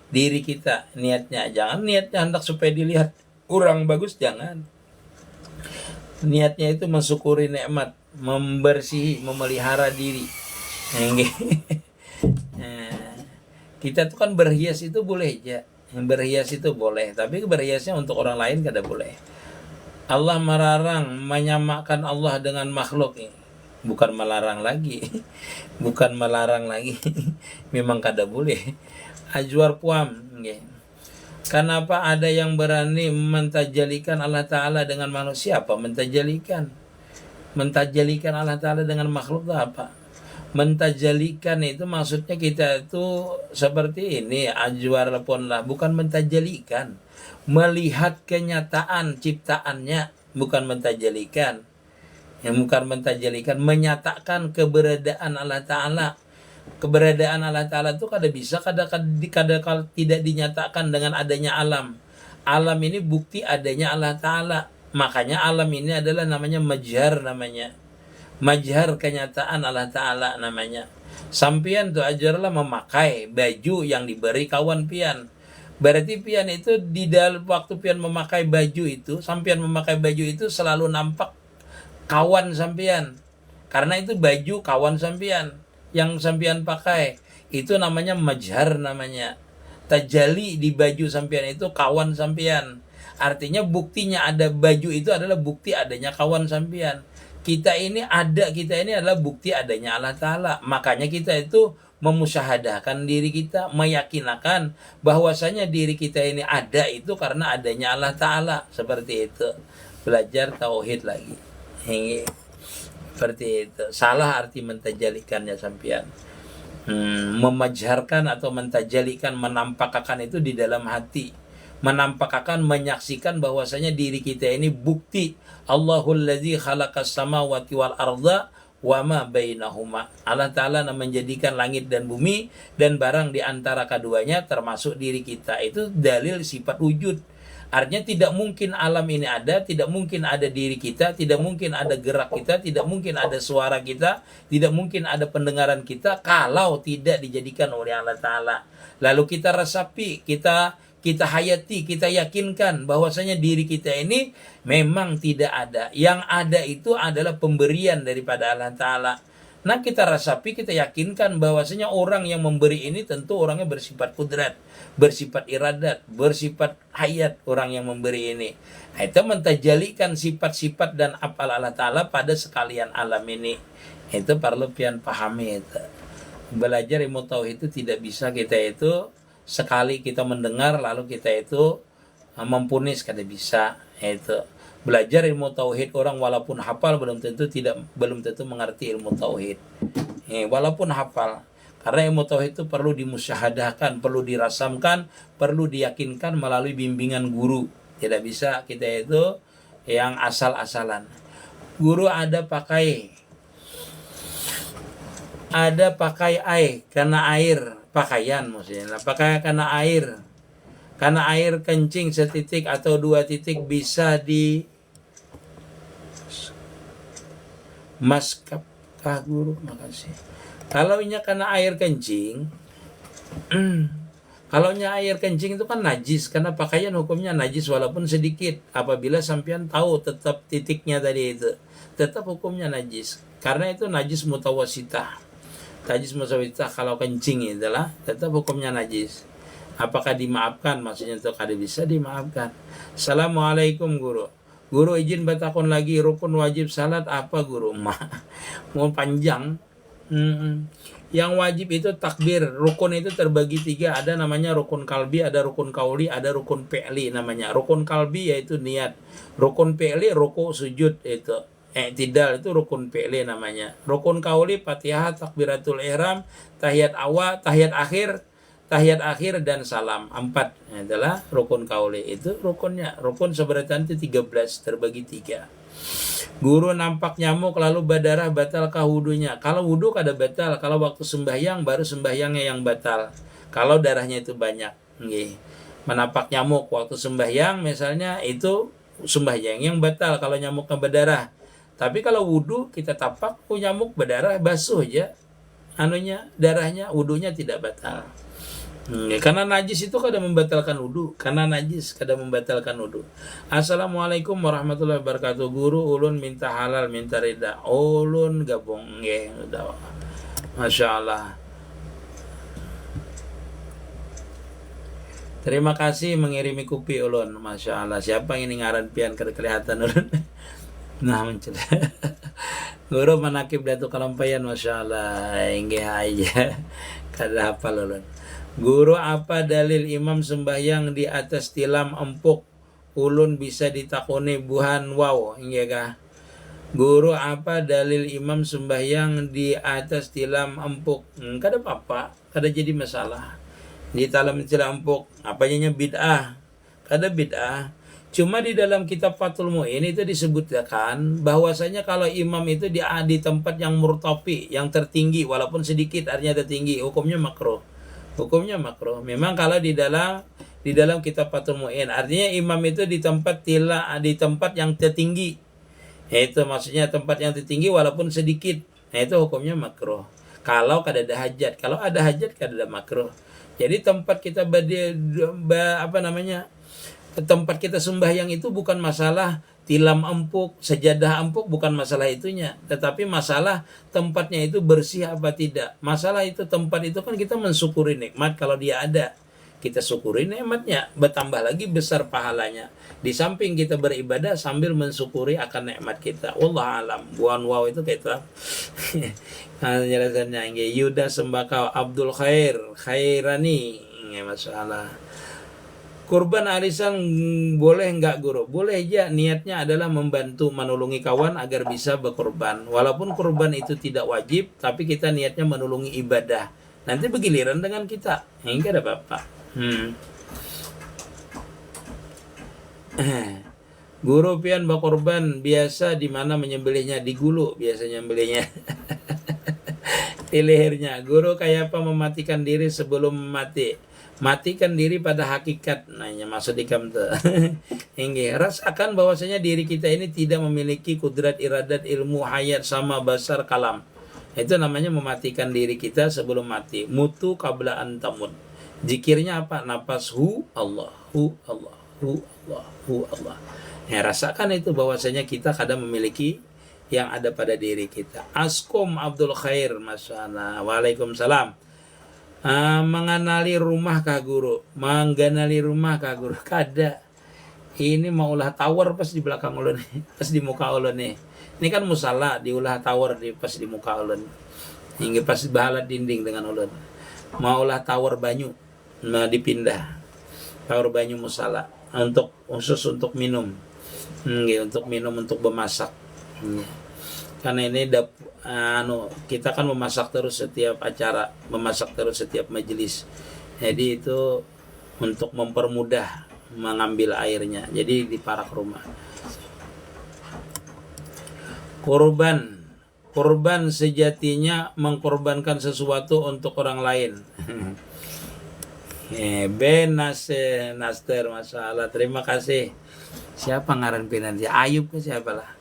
diri kita. Niatnya jangan niatnya hendak supaya dilihat orang bagus, jangan. Niatnya itu mensyukuri nikmat, membersihi, memelihara diri. Kita tuh kan berhias itu boleh aja, berhias itu boleh, tapi berhiasnya untuk orang lain kada boleh. Allah melarang menyamakan Allah dengan makhluk. Bukan melarang lagi. Memang kada boleh. Ajwar Puam, kenapa ada yang berani mentajalikan Allah Ta'ala dengan manusia? Apa mentajalikan? Mentajalikan Allah Ta'ala dengan makhluk itu apa? Mentajalikan itu maksudnya kita itu seperti ini, ajwar pun lah, bukan mentajalikan. Melihat kenyataan ciptaannya, bukan mentajalikan. Bukan mentajalikan, menyatakan keberadaan Allah Ta'ala. Keberadaan Allah Ta'ala itu kada bisa, kada tidak dinyatakan dengan adanya alam. Alam ini bukti adanya Allah Ta'ala. Makanya alam ini adalah namanya majhar namanya. Majhar kenyataan Allah Ta'ala namanya. Sampian tuh ajarlah memakai baju yang diberi kawan pian. Berarti pian itu di dalam waktu pian memakai baju itu, sampian memakai baju itu selalu nampak kawan sampian. Karena itu baju kawan sampian yang sampian pakai, itu namanya majhar namanya. Tajali di baju sampian itu kawan sampian. Artinya buktinya ada baju itu adalah bukti adanya kawan sampian. Kita ini adalah bukti adanya Allah Ta'ala. Makanya kita itu memusyahadahkan diri kita, meyakinakan bahwasanya diri kita ini ada itu karena adanya Allah Ta'ala. Seperti itu. Belajar tauhid lagi. Seperti itu. Salah arti mentajalikannya sampian. Memajharkan atau mentajalikan, menampakkan itu di dalam hati. Menampakkan, menyaksikan bahwasanya diri kita ini bukti Allahul ladzi khalaqas samawati wal arda wa ma bainahuma. Allah Ta'ala menjadikan langit dan bumi dan barang di antara keduanya termasuk diri kita. Itu dalil sifat wujud. Artinya tidak mungkin alam ini ada, tidak mungkin ada diri kita, tidak mungkin ada gerak kita, tidak mungkin ada suara kita, tidak mungkin ada pendengaran kita kalau tidak dijadikan oleh Allah Ta'ala. Lalu kita resapi, kita hayati, kita yakinkan bahwasanya diri kita ini memang tidak ada. Yang ada itu adalah pemberian daripada Allah Ta'ala. Nah, kita rasapi, kita yakinkan bahwasanya orang yang memberi ini tentu orangnya bersifat kudrat, bersifat iradat, bersifat hayat orang yang memberi ini. Nah, itu mentajalikan sifat-sifat dan afal Allah Ta'ala pada sekalian alam ini. Itu perlu pian pahami itu. Belajar ilmu tauhid itu tidak bisa kita itu sekali kita mendengar lalu kita itu mempunis, kada bisa. Itu belajar ilmu tauhid orang walaupun hafal belum tentu mengerti ilmu tauhid. Walaupun hafal, karena ilmu tauhid itu perlu dimusyahadahkan, perlu dirasamkan, perlu diyakinkan melalui bimbingan guru. Tidak bisa kita itu yang asal-asalan. Guru ada pakai karena air, pakaian maksudnya. Pakai karena air. Karena air kencing setitik atau 2 titik bisa di maskapkah guru? Makasih. Kalau nya karena air kencing, kalau nya air kencing itu kan najis, karena pakaian hukumnya najis walaupun sedikit. Apabila sampean tahu tetap titiknya tadi itu, tetap hukumnya najis. Karena itu najis mutawasitah. Najis mutawasitah kalau kencing itulah tetap hukumnya najis. Apakah dimaafkan? Maksudnya itu kada bisa dimaafkan. Assalamualaikum guru. Guru izin batakon lagi, rukun wajib salat apa guru? Mau panjang. Yang wajib itu takbir. Rukun itu terbagi 3. Ada namanya rukun kalbi, ada rukun kauli, ada rukun fi'li namanya. Rukun kalbi yaitu niat. Rukun fi'li ruku sujud itu. I'tidal itu rukun fi'li namanya. Rukun kauli Fatihah, takbiratul ihram, tahiyat awal, tahiyat akhir dan salam. 4 adalah rukun kauli. Itu rukunnya. Rukun seberatan itu 13 terbagi 3. Guru nampak nyamuk lalu berdarah, batalkah wudunya? Kalau wudu kada batal. Kalau waktu sembahyang baru sembahyangnya yang batal. Kalau darahnya itu banyak. Menampak nyamuk waktu sembahyang misalnya itu sembahyang yang batal kalau nyamuknya berdarah. Tapi kalau wudu kita tapak nyamuk berdarah basuh aja. Darahnya, wudunya tidak batal. Karena najis itu kada membatalkan wudu. Assalamualaikum warahmatullahi wabarakatuh. Guru ulun minta halal, minta rida. Ulun gabung udah. Masya Allah. Terima kasih mengirimi kopi ulun. Masya Allah. Siapa yang ngaran pian kada kelihatan ulun. Nah mencela. Guru menakib datu kalampayan. Masya Allah. Inggih aja. Kada hafal ulun. Guru apa dalil imam sembahyang di atas tilam empuk? Ulun bisa ditakoni buhan wow. Inggih. Guru apa dalil imam sembahyang di atas tilam empuk? Kada apa-apa, kada jadi masalah. Di dalam tilam empuk, apanya bid'ah? Kada bid'ah. Cuma di dalam kitab Fathul Mu'in itu disebutkan bahwasanya kalau imam itu di tempat yang murtafi, yang tertinggi walaupun sedikit artinya tertinggi, hukumnya makruh. Memang kalau di dalam kitab Fathul Mu'in artinya imam itu di tempat yang tertinggi. Itu maksudnya tempat yang tertinggi walaupun sedikit. Nah itu hukumnya makruh. Kalau kada ada hajat, kalau ada hajat kada ada makruh. Jadi tempat kita tempat kita sembahyang itu bukan masalah tilam empuk, sejadah empuk, bukan masalah itunya, tetapi masalah tempatnya itu bersih apa tidak. Masalah itu tempat itu kan kita mensyukuri nikmat kalau dia ada. kita syukuri nikmatnya, bertambah lagi besar pahalanya. Di samping kita beribadah sambil mensyukuri akan nikmat kita. Wallah alam. Buan wow itu kayak itu. Penjelasannya nggih. Yuda Sembakau Abdul Khairani nggih masalah. Kurban arisan boleh enggak guru? Boleh aja, niatnya adalah membantu menolongi kawan agar bisa berkorban. Walaupun kurban itu tidak wajib, tapi kita niatnya menolongi ibadah. Nanti bergiliran dengan kita. Enggak ada apa-apa. Guru pian berkorban biasa di mana menyembelihnya? Di gulu biasanya menyembelihnya. Di lehernya. Guru kayak apa mematikan diri sebelum mati? Matikan diri pada hakikat, nanya maksud ikam tuh. Inggih, rasakan bahwasanya diri kita ini tidak memiliki kudrat iradat ilmu hayat sama basar kalam. Itu namanya mematikan diri kita sebelum mati. Mutu qabla an tamut. Zikirnya apa? Napas hu Allah, hu Allah, hu Allah, hu Allah. Ya, rasakan itu bahwasanya kita kadang memiliki yang ada pada diri kita. Askom Abdul Khair, masyaallah. Waalaikumsalam. Mengenali rumah kah guru? Menggenali rumah kah guru? Kada. Ini mau ulah tower pas di belakang ulun nih, pas di muka ulun nih. Ini kan musala diulah tower di pas di muka ulun. Hingga pas bahalat dinding dengan ulun. Mau ulah tower banyu, nah dipindah. Tower banyu musala untuk khusus untuk minum. Untuk minum, untuk memasak. Karena ini kita kan memasak terus setiap acara, memasak terus setiap majelis. Jadi itu untuk mempermudah mengambil airnya. Jadi di parak rumah. Kurban sejatinya mengkorbankan sesuatu untuk orang lain. Ben Naster, masalah. Terima kasih. Siapa ngaran pinan dia? Ayub ke siapa lah?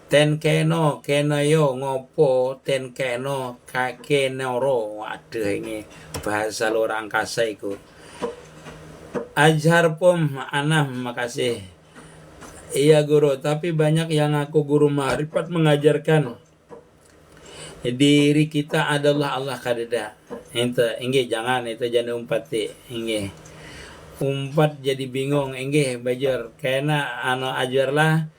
Ten keno yo ngopo ten keno kakenoro. Waduh, ini bahasa luar angkasa itu. Ajar pom anam, makasih. Iya guru, tapi banyak yang aku guru ma'rifat mengajarkan diri kita adalah Allah kadeda. Itu inggih jangan umpat inggih. Umpat jadi bingung inggih bajar. Karena ajarlah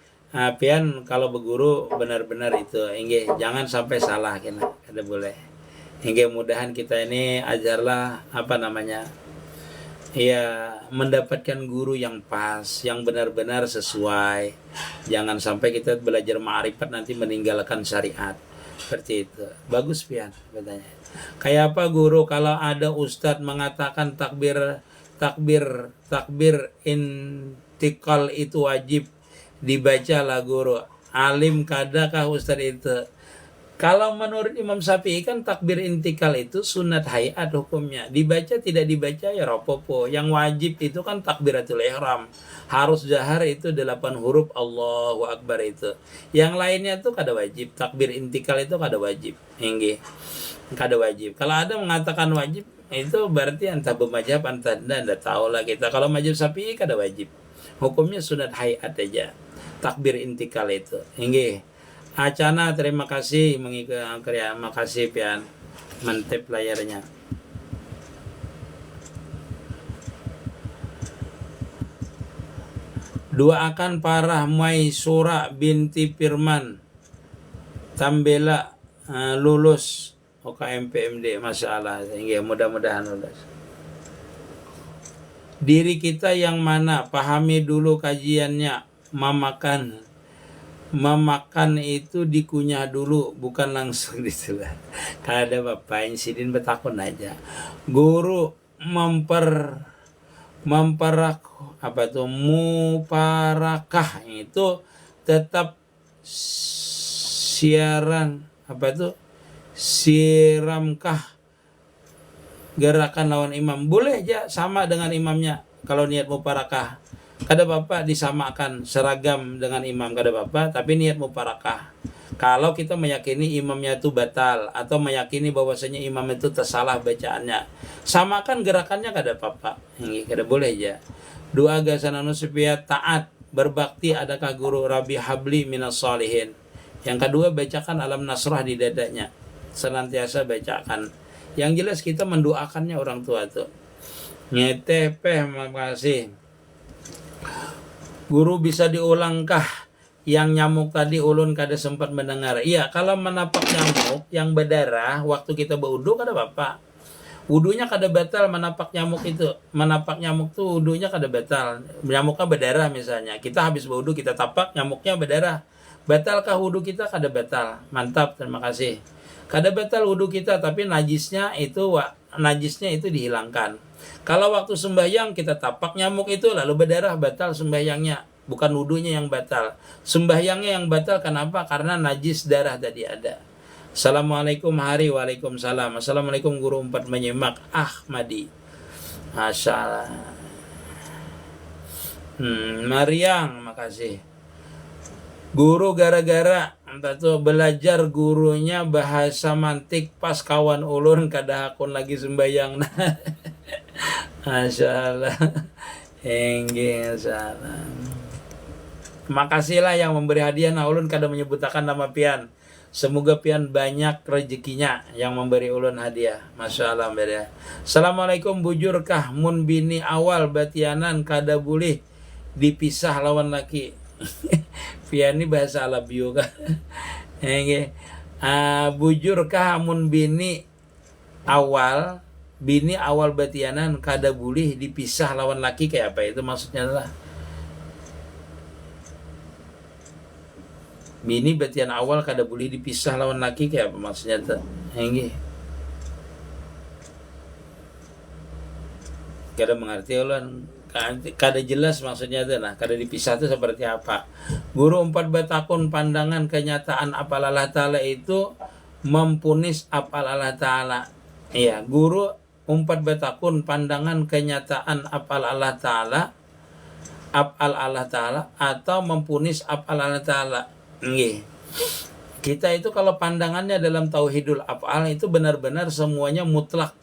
pian kalau berguru benar-benar itu inggih jangan sampai salah kena kada boleh. Inggih mudahan kita ini ajarlah mendapatkan guru yang pas, yang benar-benar sesuai. Jangan sampai kita belajar ma'rifat nanti meninggalkan syariat. Seperti itu. Bagus pian katanya. Kayak apa guru kalau ada ustadz mengatakan takbir intikal itu wajib dibaca lah guru. Alim kadakah ustadz itu? Kalau menurut Imam Syafi'i kan takbir intikal itu sunat hayat hukumnya. Dibaca tidak dibaca ya rapopo. Yang wajib itu kan takbiratul ihram. Harus jahar itu 8 huruf Allahu Akbar itu. Yang lainnya tuh kada wajib. Takbir intikal itu kada wajib. Inggih. Kada wajib. Kalau ada mengatakan wajib itu berarti entah bermadzhab entah anda tahu lah kita. Kalau mazhab Syafi'i kada wajib. Hukumnya sunat hayat aja. Takbir intikal itu. Inggih. Acana terima kasih mengikuti, makasih pian mantep layarnya. Doakan parah Maisura binti Firman Tambela lulus OKMPMD, Masya Allah. Mudah-mudahan lulus. Diri kita yang mana? Pahami dulu kajiannya. Memakan itu dikunyah dulu, bukan langsung ditelan. Kada apa-apa, insiden betakun aja. Guru muparakah itu tetap siramkah gerakan lawan imam. Boleh aja sama dengan imamnya kalau niat muparakah. Kada apa-apa disamakan seragam dengan imam, kada apa-apa, tapi niat muparakah. Kalau kita meyakini imamnya itu batal atau meyakini bahwasanya imam itu tersalah bacaannya, samakan gerakannya kada apa-apa. Ini kada boleh aja. Doa gasananu supaya taat berbakti adakah guru Rabi Habli minas Salihin. Yang kedua bacakan alam nasrah di dadanya. senantiasa bacakan. Yang jelas kita mendoakannya orang tua tuh. Ngetepeh, makasih. Guru bisa diulangkah yang nyamuk tadi ulun kada sempat mendengar? Iya, kalau menapak nyamuk yang berdarah waktu kita berwudu kada apa-apa. Wudunya kada batal menapak nyamuk itu. Menapak nyamuk tuh wudunya kada batal. Nyamuknya berdarah misalnya. Kita habis berwudu kita tapak nyamuknya berdarah. Batalkah wudu kita? Kada batal. Mantap, terima kasih. Kada batal wudu kita, tapi najisnya itu dihilangkan. Kalau waktu sembahyang kita tapak nyamuk itu lalu berdarah, batal sembahyangnya. Bukan wudunya yang batal. Sembahyangnya yang batal, kenapa? Karena najis darah tadi ada. Assalamualaikum Hari. Waalaikumsalam. Assalamualaikum Guru 4 menyimak Ahmadi. Masya Allah. Mariang, makasih. Guru gara-gara entah tuh belajar gurunya bahasa mantik pas kawan ulun kada hakun lagi sembahyang. Masya Allah. Enggih salam. Makasihlah yang memberi hadiah. Nah ulun kada menyebutakan nama pian. Semoga pian banyak rezekinya yang memberi ulun hadiah. Masya Allah. Assalamualaikum, bujurkah mun bini awal batianan kada boleh dipisah lawan laki? Pian ini bahasa Arabio kan. Bujurkah mun bini awal batianan kada boleh dipisah lawan laki, kayak apa itu maksudnya lah? Bini batian awal kada boleh dipisah lawan laki, kayak apa maksudnya tuh? Kada mengerti ulun. Kada jelas maksudnya tuh. Nah, kada dipisah itu seperti apa? Guru 4 batakun pandangan kenyataan apal Allah Ta'ala itu mempunis apal Allah Ta'ala. Iya, guru 4 batakun pandangan kenyataan apal Allah Ta'ala atau mempunis apal Allah Ta'ala. Nggih. Kita itu kalau pandangannya dalam tauhidul af'al itu benar-benar semuanya mutlak,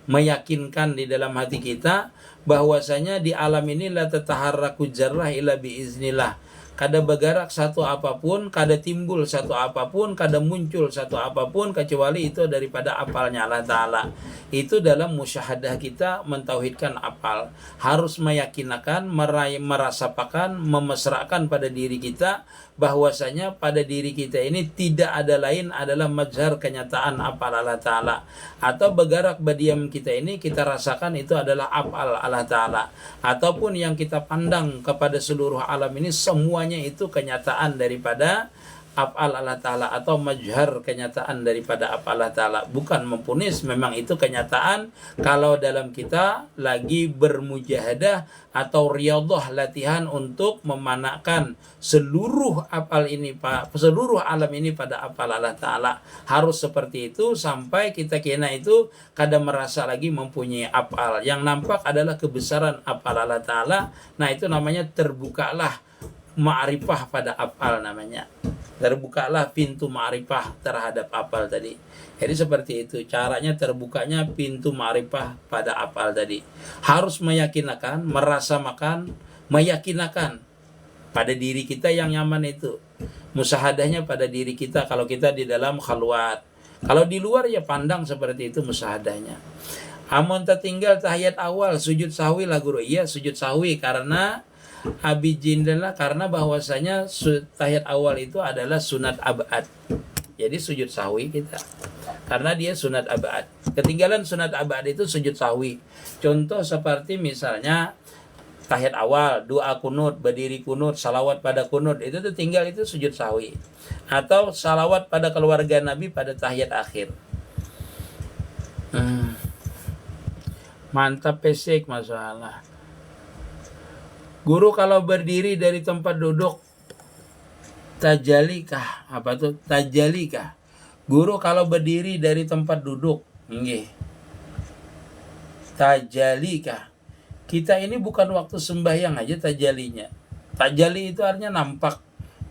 meyakinkan di dalam hati kita bahwasanya di alam ini la tataharraku jarrah illa biiznillah. Kada bergerak satu apapun, kada timbul satu apapun, kada muncul satu apapun kecuali itu daripada apalnya Allah Ta'ala. Itu dalam musyahadah kita mentauhidkan apal. Harus meyakinkan, merasakan, memesrakan pada diri kita bahwasanya pada diri kita ini tidak ada lain adalah mazhar kenyataan apal Allah Ta'ala. Atau bergerak berdiam kita ini kita rasakan itu adalah apal Allah Ta'ala. Ataupun yang kita pandang kepada seluruh alam ini semuanya itu kenyataan daripada af'al Allah Ta'ala atau majhar kenyataan daripada af'al Allah Ta'ala. Bukan mempunis, memang itu kenyataan kalau dalam kita lagi bermujahadah atau riyadhah, latihan untuk memanakkan seluruh af'al ini, seluruh alam ini pada af'al Allah Ta'ala. Harus seperti itu sampai kita kena itu kada merasa lagi mempunyai af'al. Yang nampak adalah kebesaran af'al Allah Ta'ala. Nah itu namanya terbukalah ma'rifah pada af'al namanya. Terbukalah pintu ma'rifah terhadap af'al tadi. Jadi seperti itu caranya terbukanya pintu ma'rifah pada af'al tadi. Harus meyakinkan, merasakan, meyakinkan pada diri kita yang nyaman itu. Musahadahnya pada diri kita kalau kita di dalam khalwat. Kalau di luar ya pandang seperti itu musahadahnya. Amun tertinggal tahiyat awal sujud sahwi lah guru. Iya sujud sahwi karena abijindalah, karena bahwasanya tahiyat awal itu adalah sunat abad. Jadi sujud sahwi kita karena dia sunat abad. Ketinggalan sunat abad itu sujud sahwi. Contoh seperti misalnya tahiyat awal, doa kunut, berdiri kunut, salawat pada kunut, itu tuh tinggal itu sujud sahwi. Atau salawat pada keluarga Nabi pada tahiyat akhir. Mantap pesek masalah. Guru kalau berdiri dari tempat duduk tajalikah? Apa tuh? Tajalikah? Guru kalau berdiri dari tempat duduk, nggih. Tajalikah? Kita ini bukan waktu sembahyang aja tajalinya. Tajali itu artinya nampak,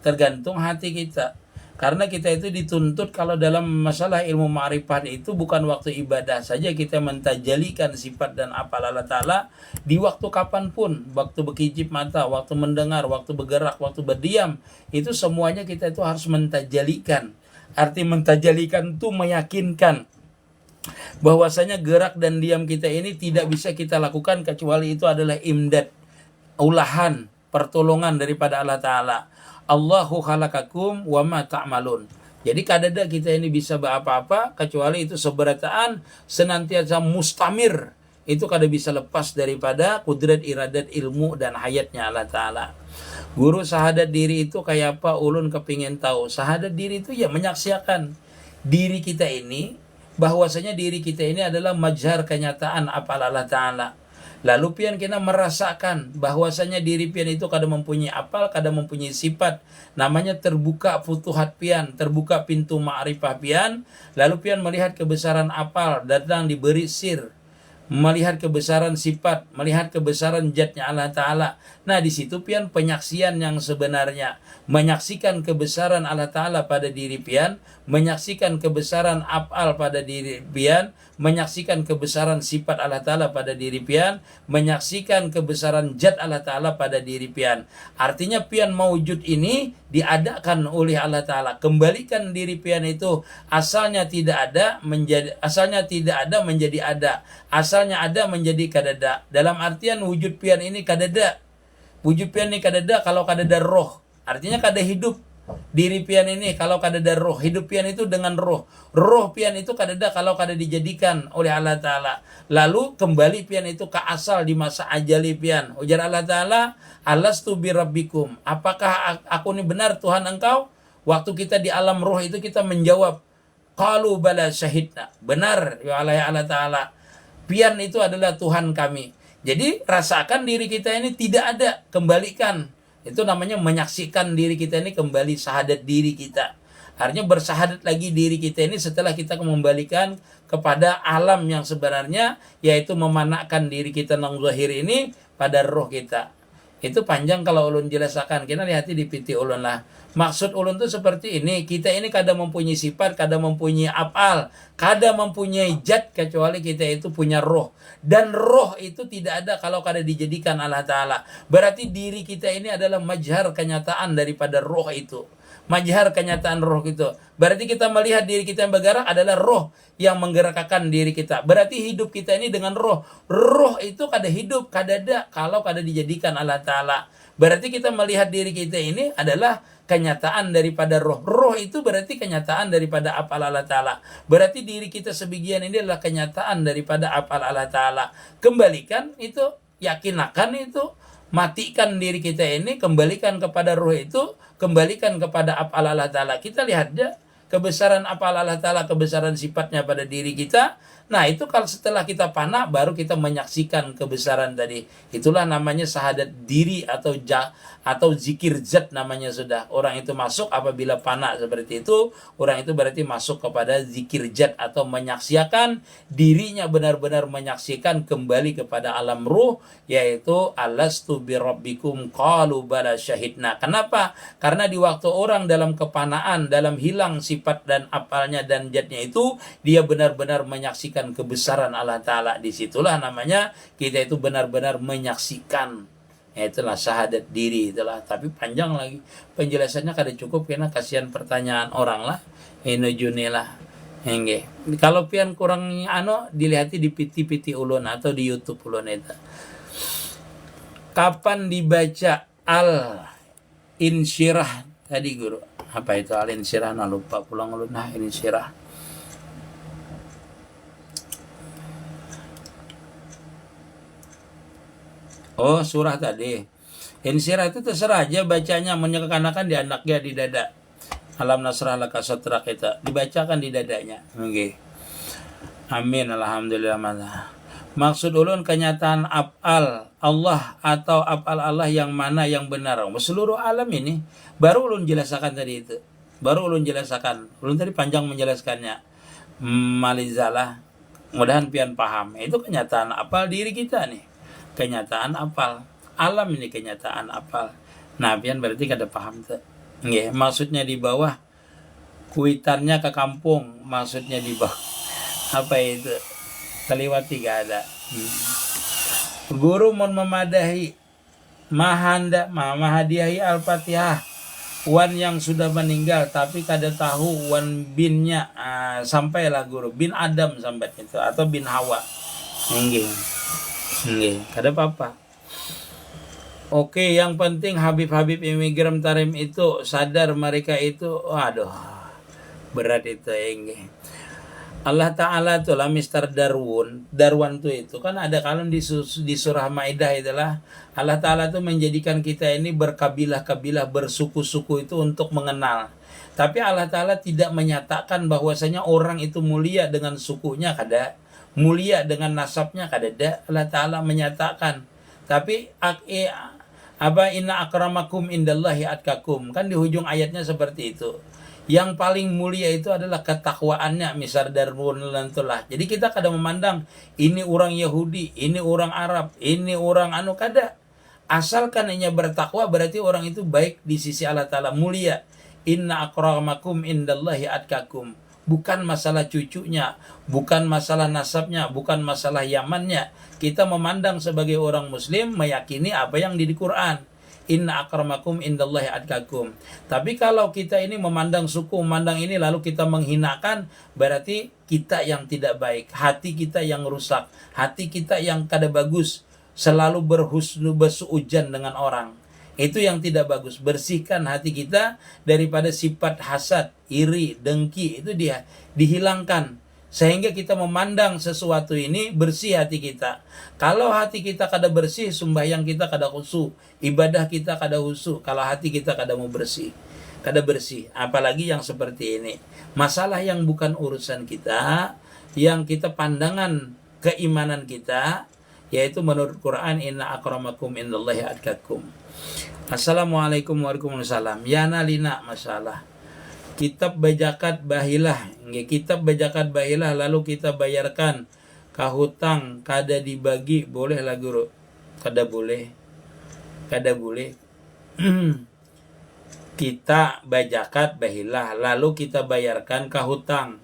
tergantung hati kita. Karena kita itu dituntut kalau dalam masalah ilmu ma'rifat itu bukan waktu ibadah saja kita mentajalikan sifat dan af'al Allah Ta'ala di waktu kapanpun, waktu berkijip mata, waktu mendengar, waktu bergerak, waktu berdiam, itu semuanya kita itu harus mentajalikan Arti mentajalikan itu meyakinkan bahwasanya gerak dan diam kita ini tidak bisa kita lakukan kecuali itu adalah imdad, ulahan, pertolongan daripada Allah Ta'ala. Allahu khalaqakum wa ma ta'malun. Jadi kadada kita ini bisa apa-apa kecuali itu seberataan senantiasa mustamir. Itu kada bisa lepas daripada kudrat iradat ilmu dan hayatnya Allah Ta'ala. Guru sahadat diri itu kayak apa? Ulun kepingin tahu. Sahadat diri itu ya menyaksikan diri kita ini, bahwasanya diri kita ini adalah majhar kenyataan apal Allah Ta'ala. Lalu pian kita merasakan bahwasanya diri pian itu kada mempunyai apal, kada mempunyai sifat. Namanya terbuka futuhat pian, terbuka pintu ma'rifah pian. Lalu pian melihat kebesaran apal, datang diberi sir. Melihat kebesaran sifat, melihat kebesaran zatnya Allah Ta'ala. Nah di situ pian penyaksian yang sebenarnya. Menyaksikan kebesaran Allah Ta'ala pada diri pian, menyaksikan kebesaran af'al pada diri pian, menyaksikan kebesaran sifat Allah Ta'ala pada diri pian, menyaksikan kebesaran zat Allah Ta'ala pada diri pian. Artinya pian maujud ini diadakan oleh Allah Ta'ala. Kembalikan diri pian itu asalnya tidak ada menjadi ada. Asalnya ada menjadi kadada. Dalam artian wujud pian ini kadada. Wujud pian ini kadada kalau kadada roh. Artinya kada hidup diri pian ini kalau kadada roh. Hidup pian itu dengan roh. Roh pian itu kadada kalau kada dijadikan oleh Allah Ta'ala. Lalu kembali pian itu ke asal di masa ajali pian. Ujar Allah Ta'ala, alastu birabbikum. Apakah aku ini benar Tuhan engkau? Waktu kita di alam roh itu kita menjawab, qalu bala syahidna. Benar ya Allah Ta'ala. Pian itu adalah Tuhan kami. Jadi rasakan diri kita ini tidak ada, kembalikan. Itu namanya menyaksikan diri kita ini kembali sahadat diri kita. Artinya bersahadat lagi diri kita ini setelah kita kembalikan kepada alam yang sebenarnya, yaitu memanakkan diri kita nang zahir ini pada roh kita. Itu panjang kalau ulun jelaskan. Kita lihat di piti ulun lah. Maksud ulun itu seperti ini. Kita ini kada mempunyai sifat, kada mempunyai af'al, kada mempunyai zat kecuali kita itu punya roh. Dan roh itu tidak ada kalau kada dijadikan Allah Ta'ala. Berarti diri kita ini adalah majhar kenyataan daripada roh itu. Majhar kenyataan roh itu. Berarti kita melihat diri kita yang bergerak adalah roh yang menggerakkan diri kita. Berarti hidup kita ini dengan roh. Roh itu kada hidup, kada ada kalau kada dijadikan Allah Ta'ala. Berarti kita melihat diri kita ini adalah kenyataan daripada roh. Roh itu berarti kenyataan daripada apal Allah Ta'ala. Berarti diri kita sebagian ini adalah kenyataan daripada apal Allah Ta'ala. Kembalikan itu, yakinkan itu, matikan diri kita ini, kembalikan kepada roh itu, kembalikan kepada apal Allah Ta'ala. Kita lihat ya, kebesaran apal Allah Ta'ala, kebesaran sifatnya pada diri kita. Nah itu kalau setelah kita fana baru kita menyaksikan kebesaran tadi. Itulah namanya sahadat diri atau zikir zat namanya sudah. Orang itu masuk apabila fana seperti itu, orang itu berarti masuk kepada zikir zat atau menyaksikan dirinya, benar-benar menyaksikan kembali kepada alam ruh, yaitu alastu birabbikum qalu bala syahidna. Kenapa? Karena di waktu orang dalam kepanaan, dalam hilang sifat dan apalnya dan zatnya itu, dia benar-benar menyaksikan kebesaran Allah Ta'ala. Disitulah namanya kita itu benar-benar menyaksikan. Itulah sahadat diri itulah. Tapi panjang lagi penjelasannya kada cukup karena kasihan pertanyaan orang lah. Ini junilah. Henge. Kalau pian kurang dilihati di piti-piti ulun atau di YouTube ulun itu. Kapan dibaca al-insyirah tadi guru? Apa itu al-insyirah? Nah lupa pulang ulun nah insyirah. Oh surah tadi. Insyirah itu terserah aja bacanya, menyekanakan di anaknya di dada. Alam nasrah laka sadrak itu dibacakan di dadanya. Okay. Amin alhamdulillah. Maksud ulun kenyataan af'al Allah atau af'al Allah yang mana yang benar. Seluruh alam ini baru ulun jelaskan tadi itu. Baru ulun jelaskan. Ulun tadi panjang menjelaskannya. Malizalah. Mudahan pian paham. Itu kenyataan af'al diri kita nih. Kenyataan apal alam ini, kenyataan apal. Nah pian berarti kada paham tuh. Nggih, maksudnya di bawah kuitannya ke kampung, maksudnya di bawah apa itu kaliwati gak ada. Guru mau memadahi mahadiahi al-fatihah wan yang sudah meninggal tapi kada tahu wan binnya, sampailah guru bin Adam sampai itu atau bin Hawa. Nggih. Nggih, kada apa-apa. Oke, yang penting Habib-habib imigran Tarim itu sadar mereka itu, waduh, berat itu enggih. Allah Ta'ala tuh lah Mr. Darwan tuh itu kan ada kalau di surah Maidah itulah Allah Ta'ala tuh menjadikan kita ini berkabilah-kabilah, bersuku-suku itu untuk mengenal. Tapi Allah Ta'ala tidak menyatakan bahwasanya orang itu mulia dengan sukunya, kada mulia dengan nasabnya, kada ada. Allah Ta'ala menyatakan. Tapi inna akramakum indallahi atkakum, kan di ujung ayatnya seperti itu. Yang paling mulia itu adalah ketakwaannya, misal Darwun lantulah. Jadi kita kadang memandang ini orang Yahudi, ini orang Arab, ini orang kada. Asalkan hanya bertakwa berarti orang itu baik di sisi Allah Ta'ala, mulia. Inna akramakum indallahi atkakum. Bukan masalah cucunya, bukan masalah nasabnya, bukan masalah yamannya. Kita memandang sebagai orang muslim meyakini apa yang di Quran. Inna akramakum indallahi atkakum. Tapi kalau kita ini memandang suku, memandang ini lalu kita menghinakan, berarti kita yang tidak baik, hati kita yang rusak, hati kita yang kada bagus, selalu bersuudzon dengan orang. Itu yang tidak bagus. Bersihkan hati kita daripada sifat hasad, iri, dengki, itu dia dihilangkan. Sehingga kita memandang sesuatu ini bersih hati kita. Kalau hati kita kada bersih, sembahyang kita kada khusyuk, ibadah kita kada khusyuk. Kalau hati kita kada mau bersih, kada bersih. Apalagi yang seperti ini. Masalah yang bukan urusan kita, yang kita pandangan keimanan kita, yaitu menurut Quran, inna akramakum indallahi atqakum. Assalamualaikum warahmatullahi wabarakatuh. Yana lina masalah. Kitab bajakat bahilah, kitab bajakat bahilah lalu kita bayarkan kahutang kada dibagi, boleh lah guru? Kada boleh. Kita bajakat bahilah lalu kita bayarkan kahutang,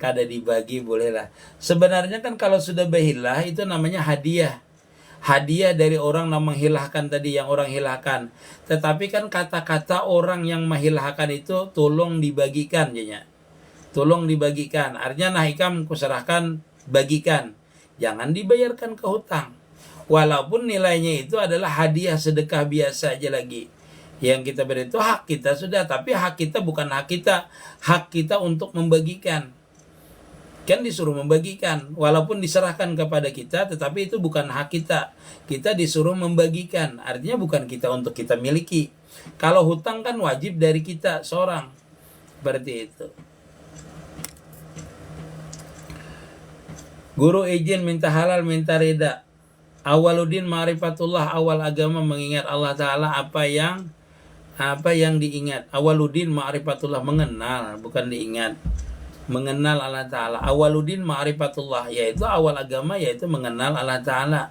kada dibagi, boleh lah. Sebenarnya kan kalau sudah bahilah itu namanya hadiah. Hadiah dari orang yang menghilangkan tadi, yang orang hilangkan. Tetapi kan kata-kata orang yang menghilangkan itu tolong dibagikan, jadinya. Tolong dibagikan. Artinya nahikam kuserahkan, bagikan. Jangan dibayarkan ke hutang. Walaupun nilainya itu adalah hadiah sedekah biasa aja lagi. Yang kita beri itu hak kita sudah, tapi hak kita bukan hak kita. Hak kita untuk membagikan. Kan disuruh membagikan, walaupun diserahkan kepada kita, tetapi itu bukan hak kita. Kita disuruh membagikan, artinya bukan kita untuk kita miliki. Kalau hutang kan wajib dari kita seorang, seperti itu. Guru izin minta halal, minta rida. Awaluddin ma'rifatullah, awal agama mengingat Allah Ta'ala, apa yang diingat. Awaluddin ma'rifatullah, mengenal, bukan diingat. Mengenal Allah Ta'ala. Awaluddin ma'rifatullah, yaitu awal agama, yaitu mengenal Allah Ta'ala,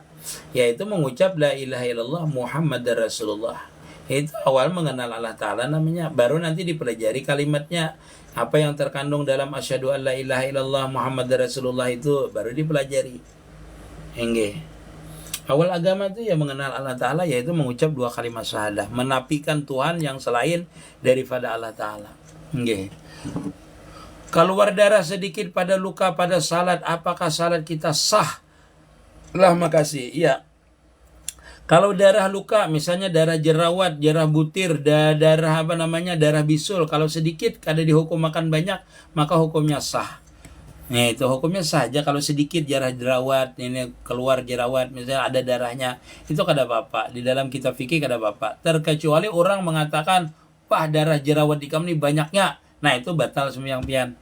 yaitu mengucap la ilaha illallah Muhammad Rasulullah. Itu awal mengenal Allah Ta'ala namanya. Baru nanti dipelajari kalimatnya, apa yang terkandung dalam asyhadu an la ilaha illallah Muhammad Rasulullah, itu baru dipelajari. Enggak. Awal agama itu ya mengenal Allah Ta'ala, yaitu mengucap dua kalimat syahadah, menafikan Tuhan yang selain daripada Allah Ta'ala. Enggak. Keluar darah sedikit pada luka pada salat, apakah salat kita sah? Lah makasih. Iya. Kalau darah luka, misalnya darah jerawat, darah butir, darah darah bisul, kalau sedikit kada dihukum makan banyak, maka hukumnya sah. Nah, itu hukumnya sah aja kalau sedikit darah jerawat, ini keluar jerawat, misalnya ada darahnya, itu kada apa-apa. Di dalam kitab fikih kada apa-apa. Terkecuali orang mengatakan, wah darah jerawat di kamu ini banyaknya. Nah, itu batal sembahyang pian.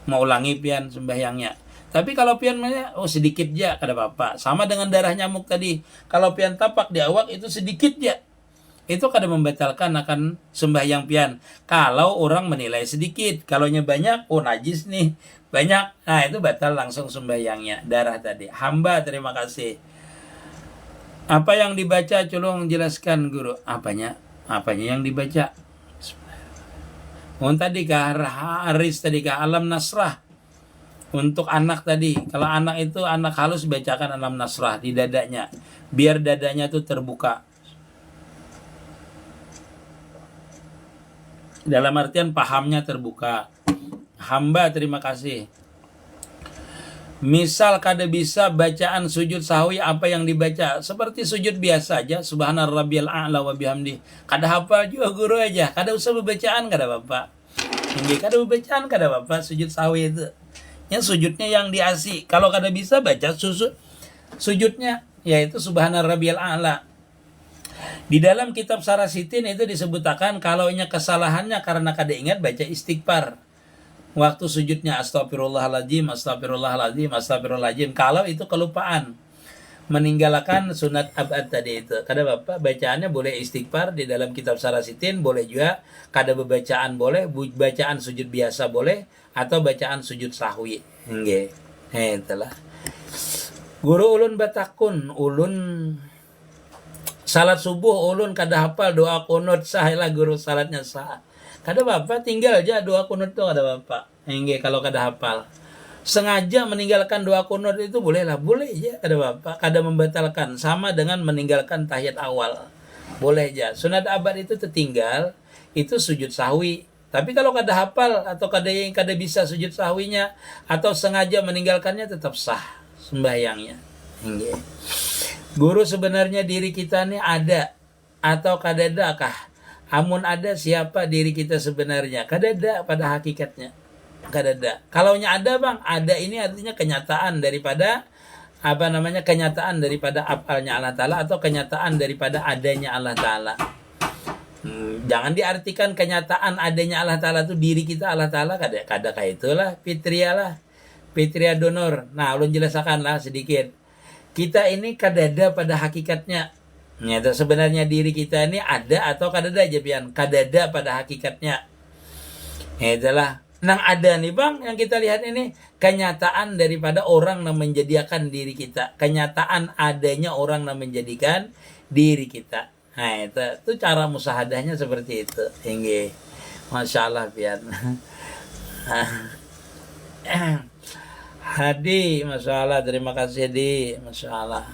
Mau ulangi pian sembahyangnya. Tapi kalau pian sedikit aja kada apa-apa. Sama dengan darah nyamuk tadi. Kalau pian tapak di awak itu sedikit aja, itu kada membatalkan akan sembahyang pian. Kalau orang menilai sedikit, kalaunya banyak, najis nih, banyak. Nah, itu batal langsung sembahyangnya. Darah tadi. Hamba terima kasih. Apa yang dibaca tolong jelaskan guru. Apanya yang dibaca? Tadi kah Haris, tadi kah Alam Nasrah untuk anak tadi. Kalau anak itu anak halus, bacakan Alam Nasrah di dadanya, biar dadanya itu terbuka. Dalam artian pahamnya terbuka. Hamba terima kasih. Misal kada bisa bacaan sujud sahwi apa yang dibaca seperti sujud biasa aja, subhana rabbiyal a'la wa bihamdi. Kada hafal juga guru aja, kada usah bacaan kada Bapak. Nggih, kada bacaan kada Bapak sujud sahwi itu. Yang sujudnya yang diasi. Kalau kada bisa baca sujudnya yaitu subhana rabbiyal a'la. Di dalam kitab Sarasitin itu disebutkan kalau kesalahannya karena kada ingat baca istighfar. Waktu sujudnya astagfirullahaladzim, astagfirullahaladzim, astagfirullahaladzim. Kalau itu kelupaan, meninggalkan sunat abad tadi itu. Kada Bapak bacaannya boleh istighfar di dalam kitab Sarasitin, boleh juga kada bacaan boleh, bacaan sujud biasa boleh, atau bacaan sujud sahwi. Nggih. Itulah. Guru ulun batakun, ulun salat subuh ulun kada hafal doa kunut sah lah guru salatnya sah. Kada Bapak tinggal aja doa kunut itu kada Bapak. Nggih kalau kada hafal. Sengaja meninggalkan doa kunut itu bolehlah, boleh aja kada Bapak, kada membatalkan sama dengan meninggalkan tahiyat awal. Boleh aja. Sunat abad itu tertinggal itu sujud sahwi. Tapi kalau kada hafal atau kada bisa sujud sahwinya atau sengaja meninggalkannya tetap sah sembahyangnya. Nggih. Guru sebenarnya diri kita ini ada atau kada ada kah? Amun ada siapa diri kita sebenarnya? Kada ada pada hakikatnya. Kada ada. Kalaunya ada Bang, ada ini artinya kenyataan daripada kenyataan daripada afalnya Allah Ta'ala atau kenyataan daripada adanya Allah Ta'ala. Jangan diartikan kenyataan adanya Allah Ta'ala itu diri kita Allah Ta'ala. Kada kayak itulah Fitria donor. Nah, ulun jelaskan lah sedikit. Kita ini kada ada pada hakikatnya. Itu sebenarnya diri kita ini ada atau kada ada aja pian. Kada ada pada hakikatnya. Itulah. Nang ada nih Bang yang kita lihat ini kenyataan daripada orang yang menjadikan diri kita. Kenyataan adanya orang yang menjadikan diri kita. Nah itu cara musahadahnya seperti itu. Hingga Masya Allah pian. Hadi, Masya Allah, terima kasih Hadi, Masya Allah.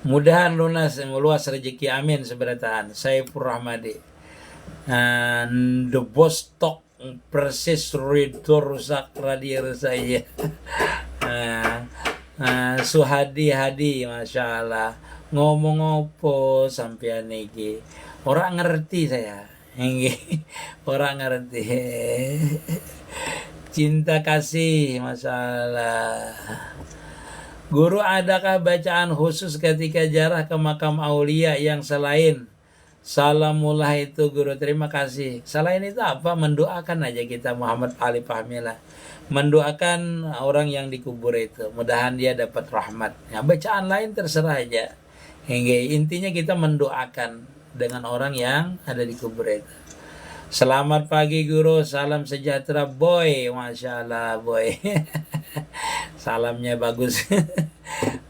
Mudahan lunas meluas rezeki amin seberataan. Saifur Rahmadi. The Bostok persis ridho rusak radio saya. Suhadi Hadi, Masya Allah. Ngomong apa sampean iki? Orang ngerti saya. Orang ngerti. Cinta kasih, masalah. Guru, adakah bacaan khusus ketika jarah ke makam aulia yang selain salamullah itu guru? Terima kasih. Selain itu apa? Mendoakan aja kita Muhammad Ali Fahmilah. Mendoakan orang yang dikubur itu. Mudahan dia dapat rahmat. Ya, bacaan lain terserah aja. Hingga intinya kita mendoakan dengan orang yang ada di kubur itu. Selamat pagi guru, salam sejahtera boy, Masya Allah boy. Salamnya bagus.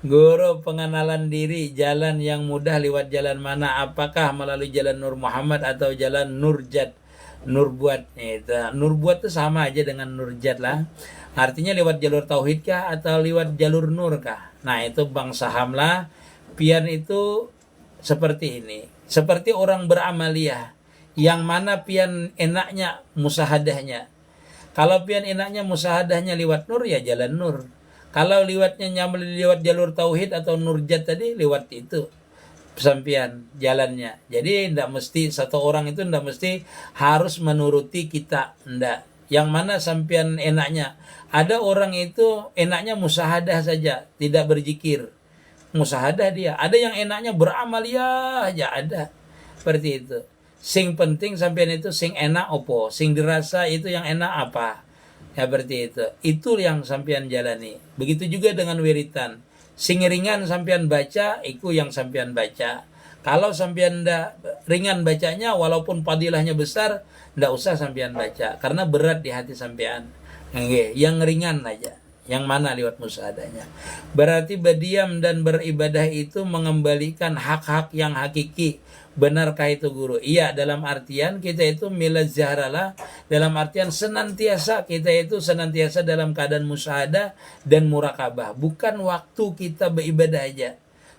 Guru, pengenalan diri, jalan yang mudah lewat jalan mana? Apakah melalui jalan Nur Muhammad atau jalan Nurjat? Nurbuat itu. Nurbuat itu sama aja dengan Nurjat lah. Artinya lewat jalur tauhid kah atau lewat jalur nur kah? Nah itu Bang Saham lah. Pian itu seperti ini. Seperti orang beramaliyah. Yang mana pian enaknya musahadahnya. Kalau pian enaknya musahadahnya lewat nur ya jalan nur. Kalau lewatnya lewat jalur tauhid atau nurjat tadi lewat itu sampian jalannya. Jadi tidak mesti satu orang itu tidak mesti harus menuruti kita, tidak. Yang mana sampian enaknya. Ada orang itu enaknya musahadah saja, tidak berzikir. Musahadah dia. Ada yang enaknya beramaliyah aja ada. Seperti itu. Sing penting sampean itu sing enak opo, sing dirasa itu yang enak apa. Ya berarti itu. Itu yang sampean jalani. Begitu juga dengan wiritan. Sing ringan sampean baca, itu yang sampean baca. Kalau sampean ndak ringan bacanya walaupun padilahnya besar, ndak usah sampean baca karena berat di hati sampean. Yang ringan aja. Yang mana lewat musahadahnya. Berarti berdiam dan beribadah itu mengembalikan hak-hak yang hakiki. Benarkah itu guru? Iya, dalam artian kita itu milaz zahralah, dalam artian senantiasa kita itu senantiasa dalam keadaan musyahadah dan murakabah. Bukan waktu kita beribadah aja.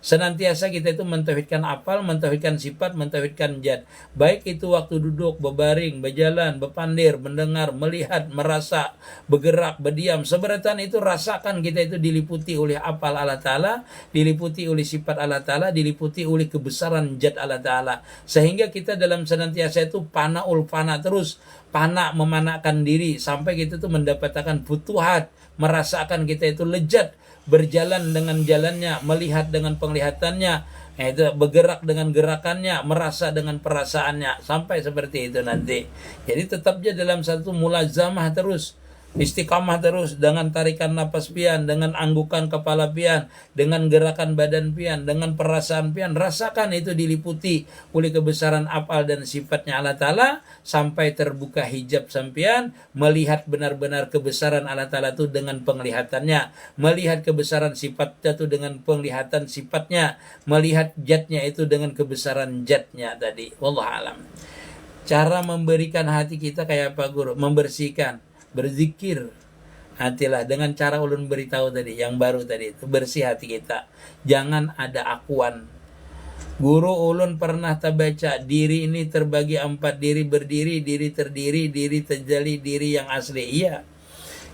Senantiasa kita itu mentauhidkan afal, mentauhidkan sifat, mentauhidkan zat. Baik itu waktu duduk, berbaring, berjalan, berpandir, mendengar, melihat, merasa, bergerak, berdiam. Seberatan itu rasakan kita itu diliputi oleh afal Allah Ta'ala, diliputi oleh sifat Allah Ta'ala, diliputi oleh kebesaran zat Allah Ta'ala. Sehingga kita dalam senantiasa itu panaul fana terus, pana memanakan diri sampai kita itu mendapatkan futuhat, merasakan kita itu lezat, berjalan dengan jalannya, melihat dengan penglihatannya, itu bergerak dengan gerakannya, merasa dengan perasaannya, sampai seperti itu nanti. Jadi tetapnya dalam satu mulazamah terus, istiqamah terus, dengan tarikan napas pian, dengan anggukan kepala pian, dengan gerakan badan pian, dengan perasaan pian, rasakan itu diliputi oleh kebesaran afal dan sifatnya Allah Ta'ala, sampai terbuka hijab sampian, melihat benar-benar kebesaran Allah Ta'ala itu dengan penglihatannya, melihat kebesaran sifatnya itu dengan penglihatan sifatnya, melihat zatnya itu dengan kebesaran zatnya tadi. Wallahualam. Cara memberikan hati kita kayak apa guru? Membersihkan, berzikir hatilah dengan cara ulun beritahu tadi, yang baru tadi itu, bersih hati kita, jangan ada akuan. Guru ulun pernah terbaca, diri ini terbagi 4, diri berdiri, diri terdiri, diri terjali, diri yang asli. Iya,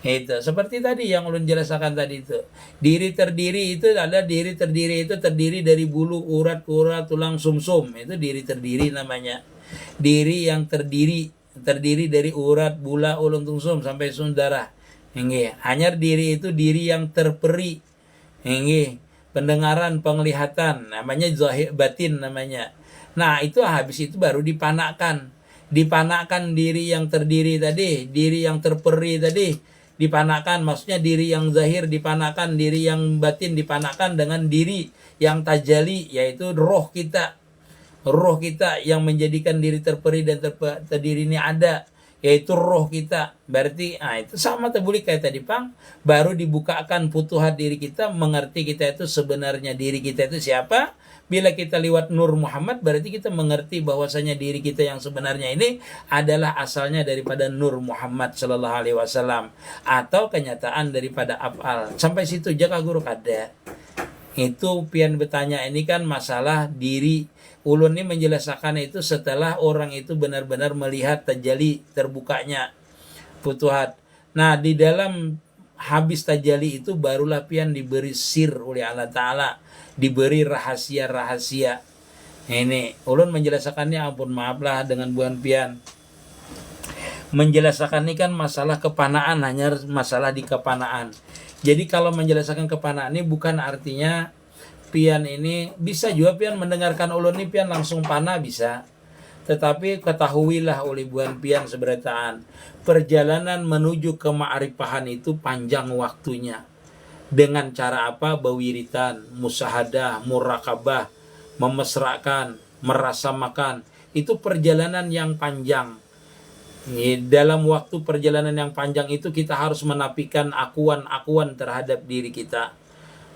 itu seperti tadi yang ulun jelaskan tadi itu. Diri terdiri itu ada, diri terdiri itu terdiri dari bulu, urat, tulang, sumsum, itu diri terdiri namanya. Diri yang terdiri dari urat, bula, ulun, tungsum sampai darah. Hanya diri itu diri yang terperi. Pendengaran, penglihatan, namanya zahir batin namanya. Nah, itu habis itu baru dipanakkan. Dipanakkan diri yang terdiri tadi, diri yang terperi tadi, dipanakkan, maksudnya diri yang zahir dipanakkan, diri yang batin dipanakkan dengan diri yang tajali, yaitu roh kita. Roh kita yang menjadikan diri terperi dan terdiri ini ada, yaitu roh kita. Berarti itu sama terbuli kayak tadi Pang, baru dibukakan futuhat diri kita, mengerti kita itu sebenarnya diri kita itu siapa. Bila kita lewat Nur Muhammad, berarti kita mengerti bahwasanya diri kita yang sebenarnya ini adalah asalnya daripada Nur Muhammad Sallallahu Alaihi Wasallam, atau kenyataan daripada afal. Sampai situ jaga guru kada. Itu pian bertanya ini kan masalah diri. Ulun ini menjelaskan itu setelah orang itu benar-benar melihat tajali terbukanya futuhat. Nah, di dalam habis tajali itu barulah pian diberi sir oleh Allah Ta'ala, diberi rahasia-rahasia. Ini ulun menjelaskannya, ampun maaflah dengan buan pian. Menjelaskan ini kan masalah kepanaan, hanya masalah di kepanaan. Jadi kalau menjelaskan kepanaan ini bukan artinya pian ini bisa juga pian mendengarkan ulun ini pian langsung panah bisa. Tetapi ketahuilah oleh buan pian seberataan, perjalanan menuju ke ma'rifahan itu panjang waktunya. Dengan cara apa? Bawiritan, musahadah, murakabah, memesrakan, merasamakan. Itu perjalanan yang panjang. Dalam waktu perjalanan yang panjang itu kita harus menafikan akuan-akuan terhadap diri kita.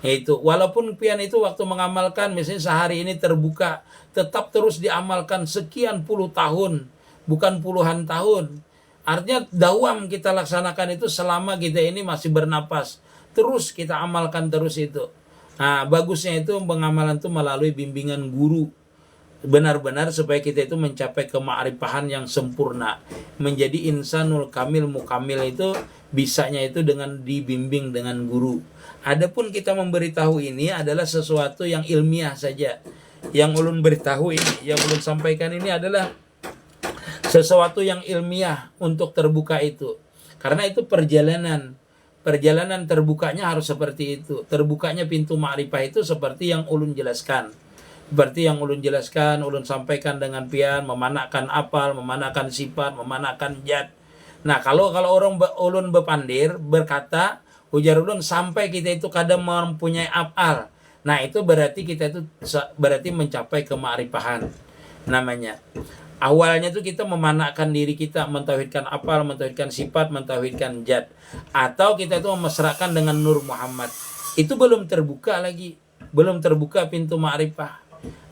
Itu walaupun pian itu waktu mengamalkan misalnya sehari ini terbuka, tetap terus diamalkan sekian puluh tahun, bukan puluhan tahun. Artinya dawam kita laksanakan itu selama kita ini masih bernapas. Terus kita amalkan terus itu. Nah, bagusnya itu pengamalan itu melalui bimbingan guru. Benar-benar supaya kita itu mencapai kema'rifahan yang sempurna. Menjadi insanul kamil mukamil itu bisanya itu dengan dibimbing dengan guru. Adapun kita memberitahu ini adalah sesuatu yang ilmiah saja. Yang ulun beritahu ini, yang ulun sampaikan ini adalah sesuatu yang ilmiah untuk terbuka itu. Karena itu perjalanan terbukanya harus seperti itu. Terbukanya pintu ma'rifah itu seperti yang ulun jelaskan. Seperti yang ulun jelaskan, ulun sampaikan dengan pian, memanakkan apal, memanakkan sifat, memanakkan zat. Nah, kalau orang ulun berpandir, berkata, ujar ulun sampai kita itu kadang mempunyai apal. Nah, itu berarti kita itu berarti mencapai kema'rifahan namanya. Awalnya itu kita memanakkan diri kita, mentauhidkan apal, mentauhidkan sifat, mentauhidkan zat. Atau kita itu memesrakan dengan Nur Muhammad. Itu belum terbuka lagi. Belum terbuka pintu ma'rifah.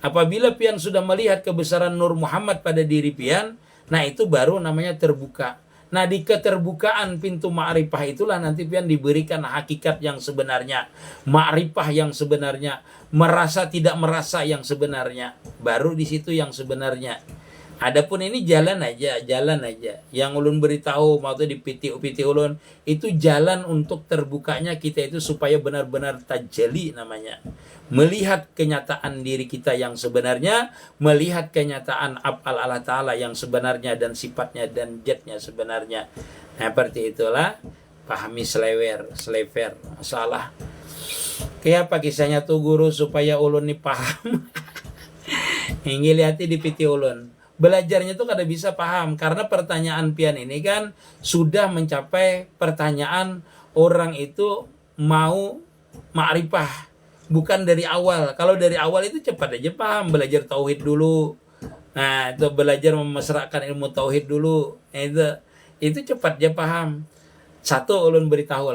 Apabila pian sudah melihat kebesaran Nur Muhammad pada diri pian, nah itu baru namanya terbuka. Nah, di keterbukaan pintu ma'rifah itulah nanti pian diberikan hakikat yang sebenarnya, ma'rifah yang sebenarnya, merasa tidak merasa yang sebenarnya. Baru di situ yang sebenarnya. Adapun ini jalan aja. Yang ulun beritahu waktu di piti ulun itu jalan untuk terbukanya kita itu supaya benar-benar tajali namanya. Melihat kenyataan diri kita yang sebenarnya, melihat kenyataan af'al Allah Ta'ala yang sebenarnya dan sifatnya dan zatnya sebenarnya. Nah, seperti itulah pahami selever, salah. Kayak apa kisahnya tuh guru supaya ulun nih paham. Hingga lihati di piti ulun. Belajarnya tuh kada bisa paham karena pertanyaan pian ini kan sudah mencapai pertanyaan orang itu mau ma'rifah, bukan dari awal. Kalau dari awal itu cepat aja paham, belajar tauhid dulu. Nah, itu belajar memesrakan ilmu tauhid dulu. Itu cepat aja paham. Satu ulun beritahu.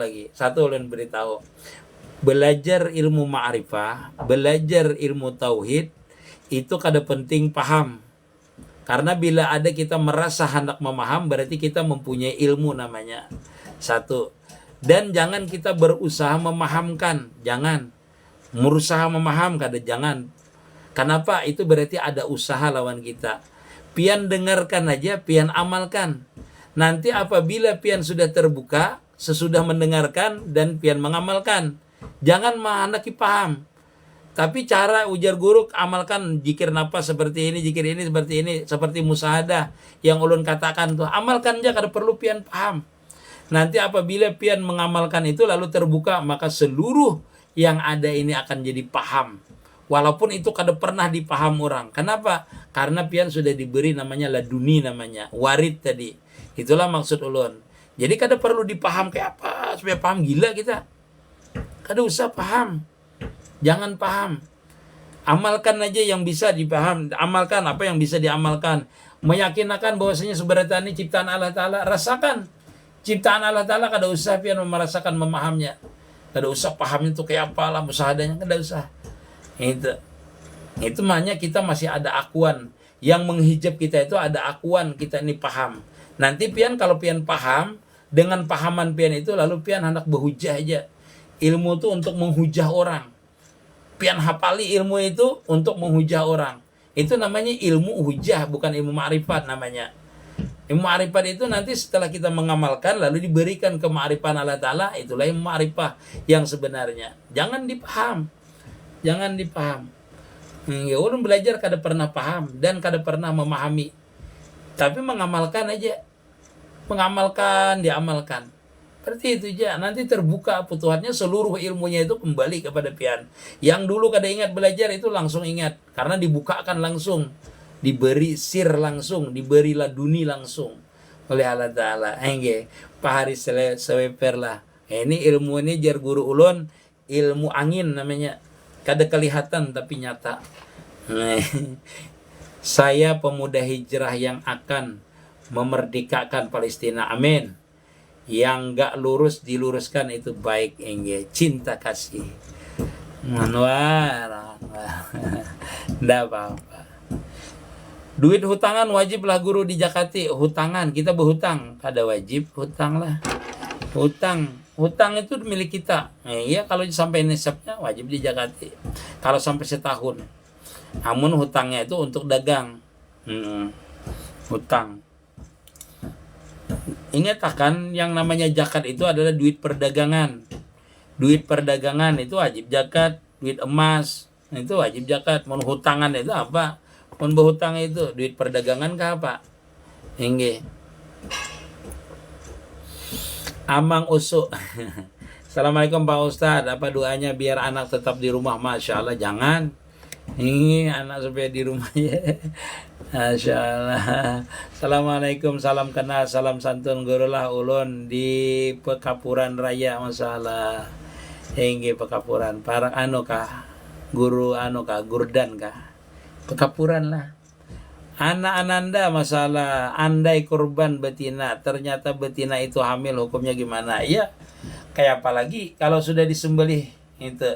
Belajar ilmu ma'rifah, belajar ilmu tauhid itu kada penting paham. Karena bila ada kita merasa hendak memaham, berarti kita mempunyai ilmu namanya. Satu. Dan jangan kita berusaha memahamkan. Jangan. Berusaha memaham, jangan. Kenapa? Itu berarti ada usaha lawan kita. Pian dengarkan aja, pian amalkan. Nanti apabila pian sudah terbuka, sesudah mendengarkan dan pian mengamalkan. Jangan hendak paham. Tapi cara ujar guru amalkan zikir nafas seperti ini, zikir ini seperti ini, seperti musahadah yang ulun katakan tuh. Amalkan aja, kada perlu pian paham. Nanti apabila pian mengamalkan itu lalu terbuka, maka seluruh yang ada ini akan jadi paham. Walaupun itu kada pernah dipaham orang. Kenapa? Karena pian sudah diberi namanya laduni namanya, warid tadi. Itulah maksud ulun. Jadi kada perlu dipaham kayak apa supaya paham, gila kita. Kada usah paham. Jangan paham. Amalkan aja yang bisa dipaham. Amalkan apa yang bisa diamalkan. Meyakinkan bahwasanya sebenarnya ini ciptaan Allah Ta'ala. Rasakan. Ciptaan Allah Ta'ala kada usah pian merasakan memahamnya. Kada usah paham itu kayak apalah musahadanya. Kada usah. Itu makanya kita masih ada akuan. Yang menghijab kita itu ada akuan. Kita ini paham. Nanti pian kalau pian paham. Dengan pahaman pian itu lalu pian hendak berhujah aja. Ilmu itu untuk menghujah orang. Pian hafali ilmu itu untuk menghujah orang. Itu namanya ilmu hujah, bukan ilmu ma'rifat namanya. Ilmu ma'rifat itu nanti setelah kita mengamalkan lalu diberikan ke ma'rifat Allah Ta'ala, itulah ilmu ma'rifat yang sebenarnya. Jangan dipaham. Ya orang belajar kada pernah paham dan kada pernah memahami. Tapi mengamalkan aja. Diamalkan. Seperti itu aja, nanti terbuka putuhannya, seluruh ilmunya itu kembali kepada pian. Yang dulu kada ingat belajar itu langsung ingat, karena dibukakan langsung, diberi sir langsung, diberi laduni langsung oleh Allah Ta'ala. Pak Haris seweper lah. Ini ilmu ini jar guru ulun, ilmu angin namanya. Kada kelihatan tapi nyata. Saya pemuda hijrah yang akan memerdekakan Palestina. Amin. Yang gak lurus diluruskan itu baik. Cinta kasih Manwar. Nggak apa-apa. Duit hutangan wajiblah guru di Jakati. Hutangan, kita berhutang, kada wajib hutang lah. Hutang itu milik kita. Iya, kalau sampai nisabnya wajib di Jakati. Kalau sampai setahun. Namun hutangnya itu untuk dagang. Hutang. Ingat akan yang namanya zakat itu adalah duit perdagangan. Duit perdagangan itu wajib zakat. Duit emas itu wajib zakat. Mau hutangan itu apa? Mau berhutang itu duit perdagangan kah apa? Hingga Amang Usuk. Assalamualaikum Pak Ustadz. Apa doanya biar anak tetap di rumah? Masya Allah, jangan. Ini anak supaya di rumah ya. Masya Allah. Assalamualaikum, salam kenal, salam santun guru lah ulun di Pekapuran Raya. Masya Allah. Hingga Pekapuran. Para guru Gurdan kah? Pekapuran lah. Anak Ananda masalah andai kurban betina, ternyata betina itu hamil, hukumnya gimana? Ya, kayak apalagi kalau sudah disembelih itu.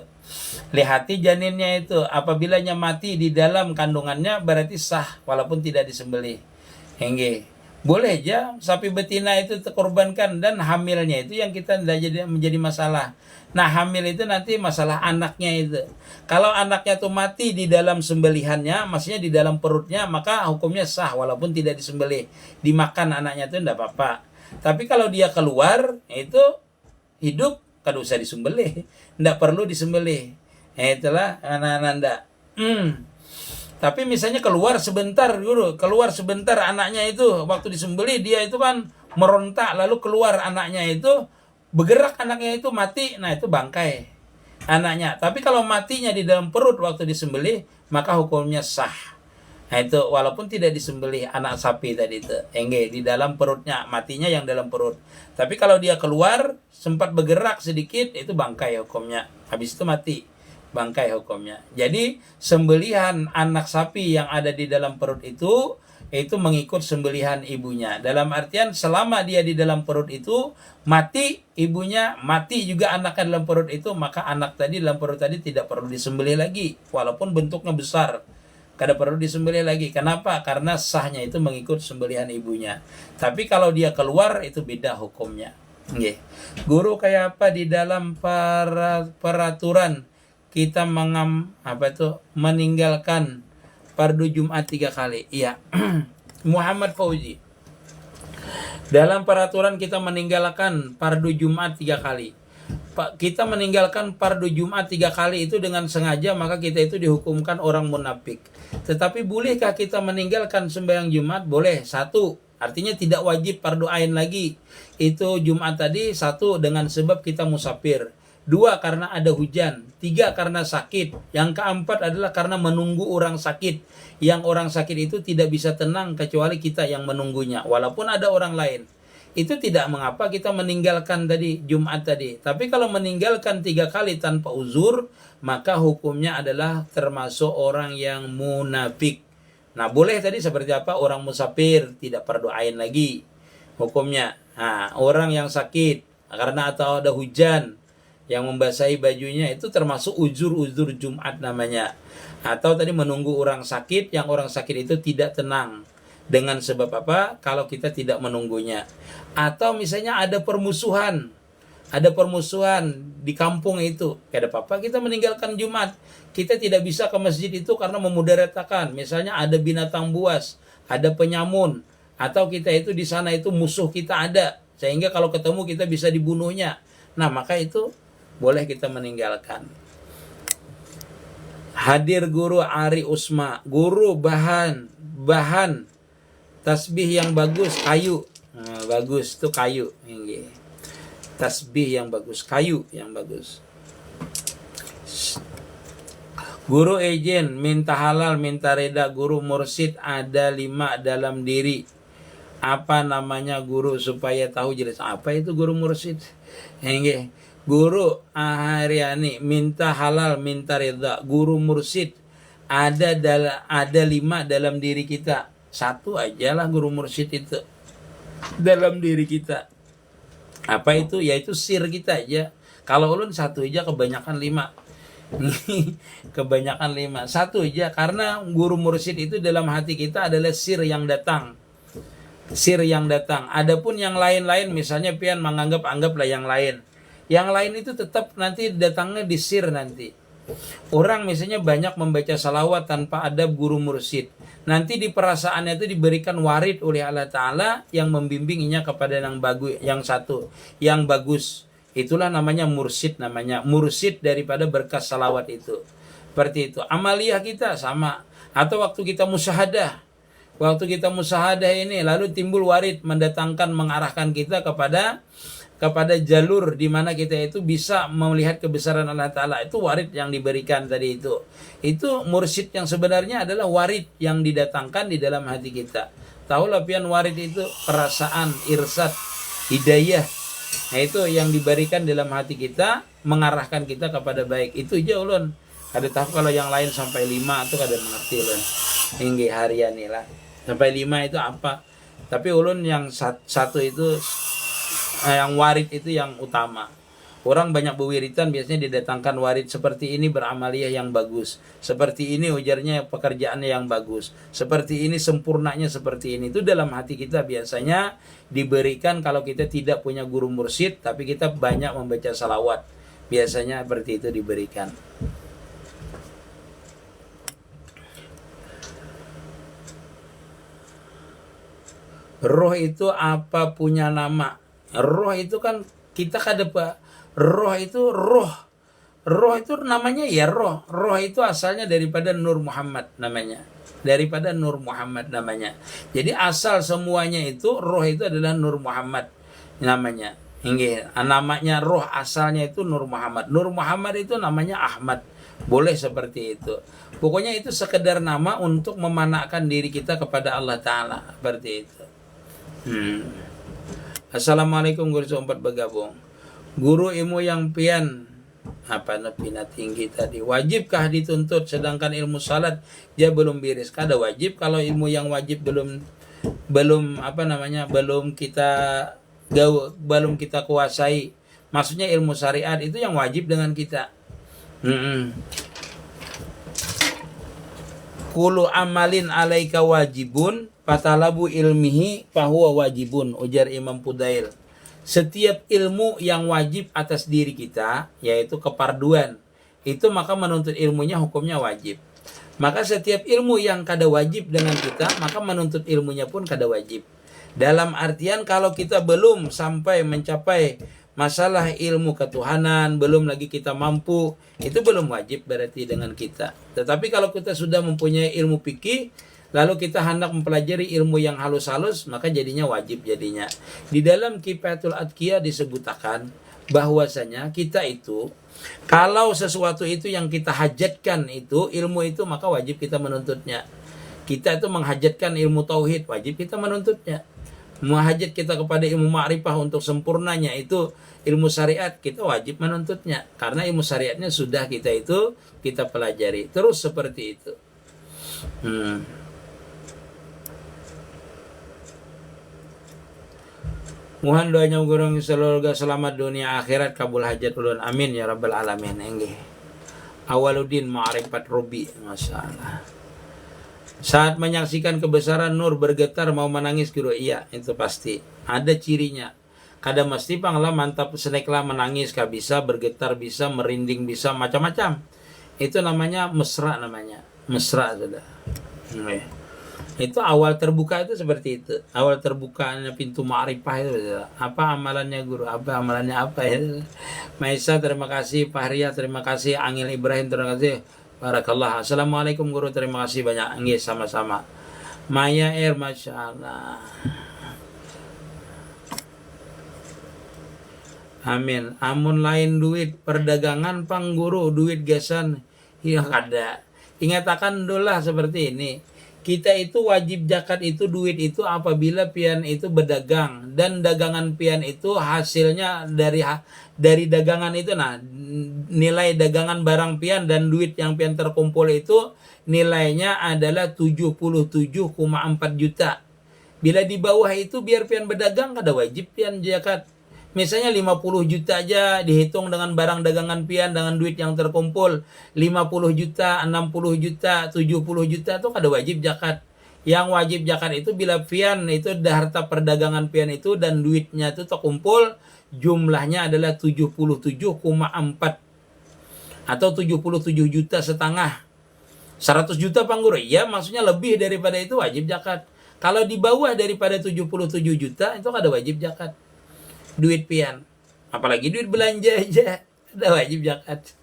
Lihati janinnya itu, apabilanya mati di dalam kandungannya berarti sah walaupun tidak disembelih. Hingga Boleh aja sapi betina itu terkorbankan, dan hamilnya itu yang kita tidak jadi menjadi masalah. Nah, hamil itu nanti masalah anaknya itu. Kalau anaknya tuh mati di dalam sembelihannya, maksudnya di dalam perutnya, maka hukumnya sah walaupun tidak disembelih. Dimakan anaknya itu tidak apa-apa. Tapi kalau dia keluar, itu hidup, kan usah disembelih. Tidak perlu disembelih. Itulah anak-anak. Tapi misalnya keluar sebentar dulu, keluar sebentar anaknya itu, waktu disembelih dia itu kan merontak, lalu keluar anaknya itu, bergerak anaknya itu mati, nah itu bangkai anaknya. Tapi kalau matinya di dalam perut waktu disembelih, maka hukumnya sah. Nah itu walaupun tidak disembelih anak sapi tadi itu, di dalam perutnya, matinya yang dalam perut. Tapi kalau dia keluar, sempat bergerak sedikit, itu bangkai hukumnya. Habis itu mati, bangkai hukumnya. Jadi sembelihan anak sapi yang ada di dalam perut itu mengikut sembelihan ibunya. Dalam artian selama dia di dalam perut itu mati ibunya, mati juga anaknya dalam perut itu, maka anak tadi dalam perut tadi tidak perlu disembelih lagi walaupun bentuknya besar. Kada perlu disembelih lagi. Kenapa? Karena sahnya itu mengikut sembelihan ibunya. Tapi kalau dia keluar itu beda hukumnya. Guru kayak apa di dalam peraturan kita meninggalkan fardu Jumat 3 kali. Iya. Muhammad Fauzi. Dalam peraturan kita meninggalkan fardu Jumat 3 kali. Kita meninggalkan fardu Jumat 3 kali itu dengan sengaja, maka kita itu dihukumkan orang munafik. Tetapi bolehkah kita meninggalkan sembahyang Jumat? Boleh. 1, artinya tidak wajib fardu ain lagi. Itu Jumat tadi. 1, dengan sebab kita musafir. 2, karena ada hujan. 3, karena sakit. Yang keempat adalah karena menunggu orang sakit. Yang orang sakit itu tidak bisa tenang kecuali kita yang menunggunya, walaupun ada orang lain. Itu tidak mengapa kita meninggalkan tadi Jumat tadi. Tapi kalau meninggalkan 3 kali tanpa uzur, maka hukumnya adalah termasuk orang yang munafik. Nah, boleh tadi seperti apa? Orang musafir tidak fardu ain lagi hukumnya. Nah, orang yang sakit karena atau ada hujan yang membasahi bajunya, itu termasuk uzur Jumat namanya. Atau tadi menunggu orang sakit, yang orang sakit itu tidak tenang. Dengan sebab apa? Kalau kita tidak menunggunya. Atau misalnya ada permusuhan di kampung itu, kada apa-apa kita meninggalkan Jumat. Kita tidak bisa ke masjid itu karena memudaratkan. Misalnya ada binatang buas, ada penyamun, atau kita itu di sana itu musuh kita ada, sehingga kalau ketemu kita bisa dibunuhnya. Nah, maka itu boleh kita meninggalkan. Hadir guru Ari Usma. Guru bahan tasbih yang bagus kayu. Nah, bagus itu kayu. Tasbih yang bagus, kayu yang bagus. Guru ejen minta halal, minta reda. Guru mursyid ada 5 dalam diri. Apa namanya guru supaya tahu jelas apa itu guru mursyid? Guru Haryani minta halal, minta reda. Guru mursyid ada 5 dalam diri kita. 1 aja lah guru mursyid itu dalam diri kita. Apa itu? Yaitu sir kita aja. Kalau ulun 1 aja, kebanyakan 5. Kebanyakan 5. 1 aja, karena guru mursyid itu dalam hati kita adalah sir yang datang. Sir yang datang. Adapun yang lain-lain, misalnya pian anggaplah yang lain. Yang lain itu tetap nanti datangnya di sir nanti. Orang misalnya banyak membaca salawat tanpa adab guru mursyid. Nanti di perasaannya itu diberikan warid oleh Allah Ta'ala yang membimbingnya kepada yang bagus, yang bagus. Itulah namanya mursyid, namanya mursyid daripada berkas salawat itu. Seperti itu. Amaliyah kita sama. Atau waktu kita musyahadah. Waktu kita musyahadah ini lalu timbul warid mendatangkan, mengarahkan kita kepada jalur di mana kita itu bisa melihat kebesaran Allah Ta'ala. Itu warid yang diberikan tadi itu. Itu mursyid yang sebenarnya adalah warid yang didatangkan di dalam hati kita. Tahulah pian warid itu perasaan, irsyad, hidayah. Nah, itu yang diberikan dalam hati kita, mengarahkan kita kepada baik. Itu aja ulun. Ada tahu kalau yang lain sampai 5 itu kada mengerti ulun. Hingga harian lah. Sampai 5 itu apa? Tapi ulun yang 1 itu yang warid itu yang utama. Orang banyak berwiritan biasanya didatangkan warid seperti ini beramaliyah yang bagus. Seperti ini ujarnya pekerjaannya yang bagus. Seperti ini sempurnanya seperti ini. Itu dalam hati kita biasanya diberikan kalau kita tidak punya guru mursyid tapi kita banyak membaca salawat. Biasanya seperti itu diberikan. Roh itu apa punya nama? Roh itu kan kita kada roh itu roh itu namanya ya roh. Roh itu asalnya daripada Nur Muhammad namanya. Daripada Nur Muhammad namanya. Jadi asal semuanya itu roh itu adalah Nur Muhammad namanya. Inggih, namanya roh asalnya itu Nur Muhammad. Nur Muhammad itu namanya Ahmad. Boleh seperti itu. Pokoknya itu sekedar nama untuk memanakkan diri kita kepada Allah Ta'ala. Seperti itu. Assalamualaikum guru sempat bergabung. Guru ilmu yang pian apa pina tinggi tadi wajibkah dituntut sedangkan ilmu salat dia belum beres? Kada wajib kalau ilmu yang wajib belum belum kita kuasai. Maksudnya ilmu syariat itu yang wajib dengan kita. Kulu amalin alaika wajibun fatalabu ilmihi fahuwa wajibun, ujar Imam Fudail. Setiap ilmu yang wajib atas diri kita, yaitu keparduan, itu maka menuntut ilmunya hukumnya wajib. Maka setiap ilmu yang kada wajib dengan kita, maka menuntut ilmunya pun kada wajib. Dalam artian kalau kita belum sampai mencapai masalah ilmu ketuhanan, belum lagi kita mampu, itu belum wajib berarti dengan kita. Tetapi kalau kita sudah mempunyai ilmu fikih, lalu kita hendak mempelajari ilmu yang halus-halus, maka jadinya wajib jadinya. Di dalam Kifayatul Adqiyah disebutkan bahwasanya kita itu kalau sesuatu itu yang kita hajatkan itu ilmu itu, maka wajib kita menuntutnya. Kita itu menghajatkan ilmu tauhid, wajib kita menuntutnya. Menghajat kita kepada ilmu ma'rifah untuk sempurnanya itu ilmu syariat, kita wajib menuntutnya karena ilmu syariatnya sudah kita pelajari. Terus seperti itu. Mohon doanya gurung semoga selamat dunia akhirat, kabul hajat ulun, amin ya rabbal alamin. Enggih. Awaluddin Ma'rifat Rubi, masyaallah. Saat menyaksikan kebesaran nur bergetar mau menangis guru, iya itu pasti ada cirinya. Kada mesti panglah mantap seneklah menangis, kah bisa bergetar, bisa merinding, bisa macam-macam. Itu namanya mesra, sudah. Itu awal terbuka itu seperti itu. Awal terbukanya pintu ma'rifah itu. Apa amalannya guru? Apa amalannya apa ya? Maisa terima kasih, Fahria terima kasih, Angel Ibrahim terima kasih. Barakallah. Assalamualaikum guru, terima kasih banyak. Nggih, sama-sama. Maya Air, Masya Allah. Amin. Amun lain duit perdagangan pang guru, duit gasan ya kada. Ingatakan dulu lah seperti ini. Kita itu wajib zakat itu duit itu apabila pian itu berdagang, dan dagangan pian itu hasilnya dari dagangan itu, nah nilai dagangan barang pian dan duit yang pian terkumpul itu nilainya adalah 77,4 juta. Bila di bawah itu biar pian berdagang kada wajib pian zakat. Misalnya 50 juta aja dihitung dengan barang dagangan pian dengan duit yang terkumpul 50 juta, 60 juta, 70 juta itu kada wajib zakat. Yang wajib zakat itu bila pian itu harta perdagangan pian itu dan duitnya itu terkumpul jumlahnya adalah 77,4 atau 77 juta setengah. 100 juta pangguru, ya maksudnya lebih daripada itu wajib zakat. Kalau di bawah daripada 77 juta itu kada wajib zakat. Duit pian, apalagi duit belanja aja ada wajib zakat.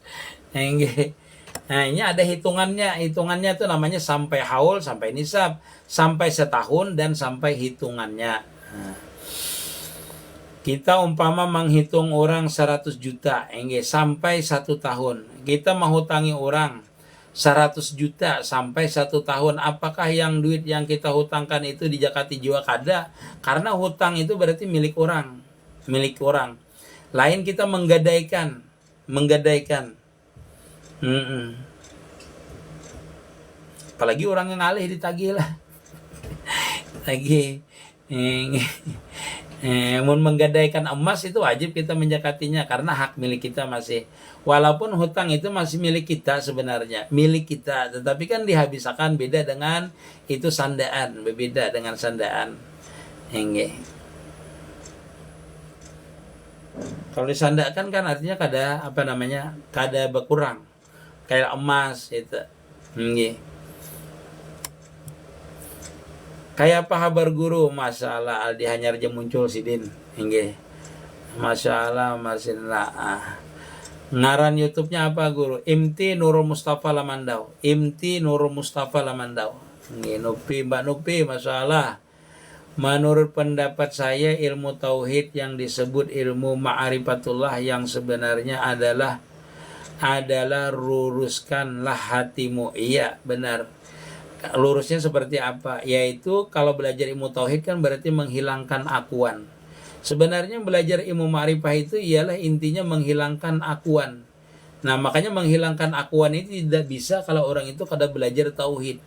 Nah ini ada hitungannya tuh namanya sampai haul, sampai nisab, sampai setahun, dan sampai hitungannya. Nah, kita umpama menghitung orang 100 juta sampai 1 tahun, kita menghutangi orang 100 juta sampai 1 tahun, apakah yang duit yang kita hutangkan itu dizakati jiwa? Kada, karena hutang itu berarti milik orang. Lain kita menggadaikan. Apalagi orang yang alih ditagih lah. Lagi Mun menggadaikan emas itu wajib kita menjakatinya karena hak milik kita masih. Walaupun hutang itu masih milik kita sebenarnya, milik kita, tetapi kan dihabiskan beda dengan itu sandaan, berbeda dengan sandaan. Nggih. Kalau disandakan kan artinya kada apa namanya? Kada berkurang. Kayak emas itu. Nggih. Kayak apa kabar guru? Masalah Aldi Hanyar aja muncul sidin. Nggih. Masalah masalah. Ngaran YouTube-nya apa guru? Imti Nurul Mustafa Lamandau. Imti Nurul Mustafa Lamandau. Nggih, Nupi, Mbak Nupi, masalah. Menurut pendapat saya ilmu tauhid yang disebut ilmu ma'rifatullah yang sebenarnya adalah luruskanlah hatimu. Iya, benar. Lurusnya seperti apa? Yaitu kalau belajar ilmu tauhid kan berarti menghilangkan akuan. Sebenarnya belajar ilmu ma'rifah itu ialah intinya menghilangkan akuan. Nah, makanya menghilangkan akuan itu tidak bisa kalau orang itu kada belajar tauhid.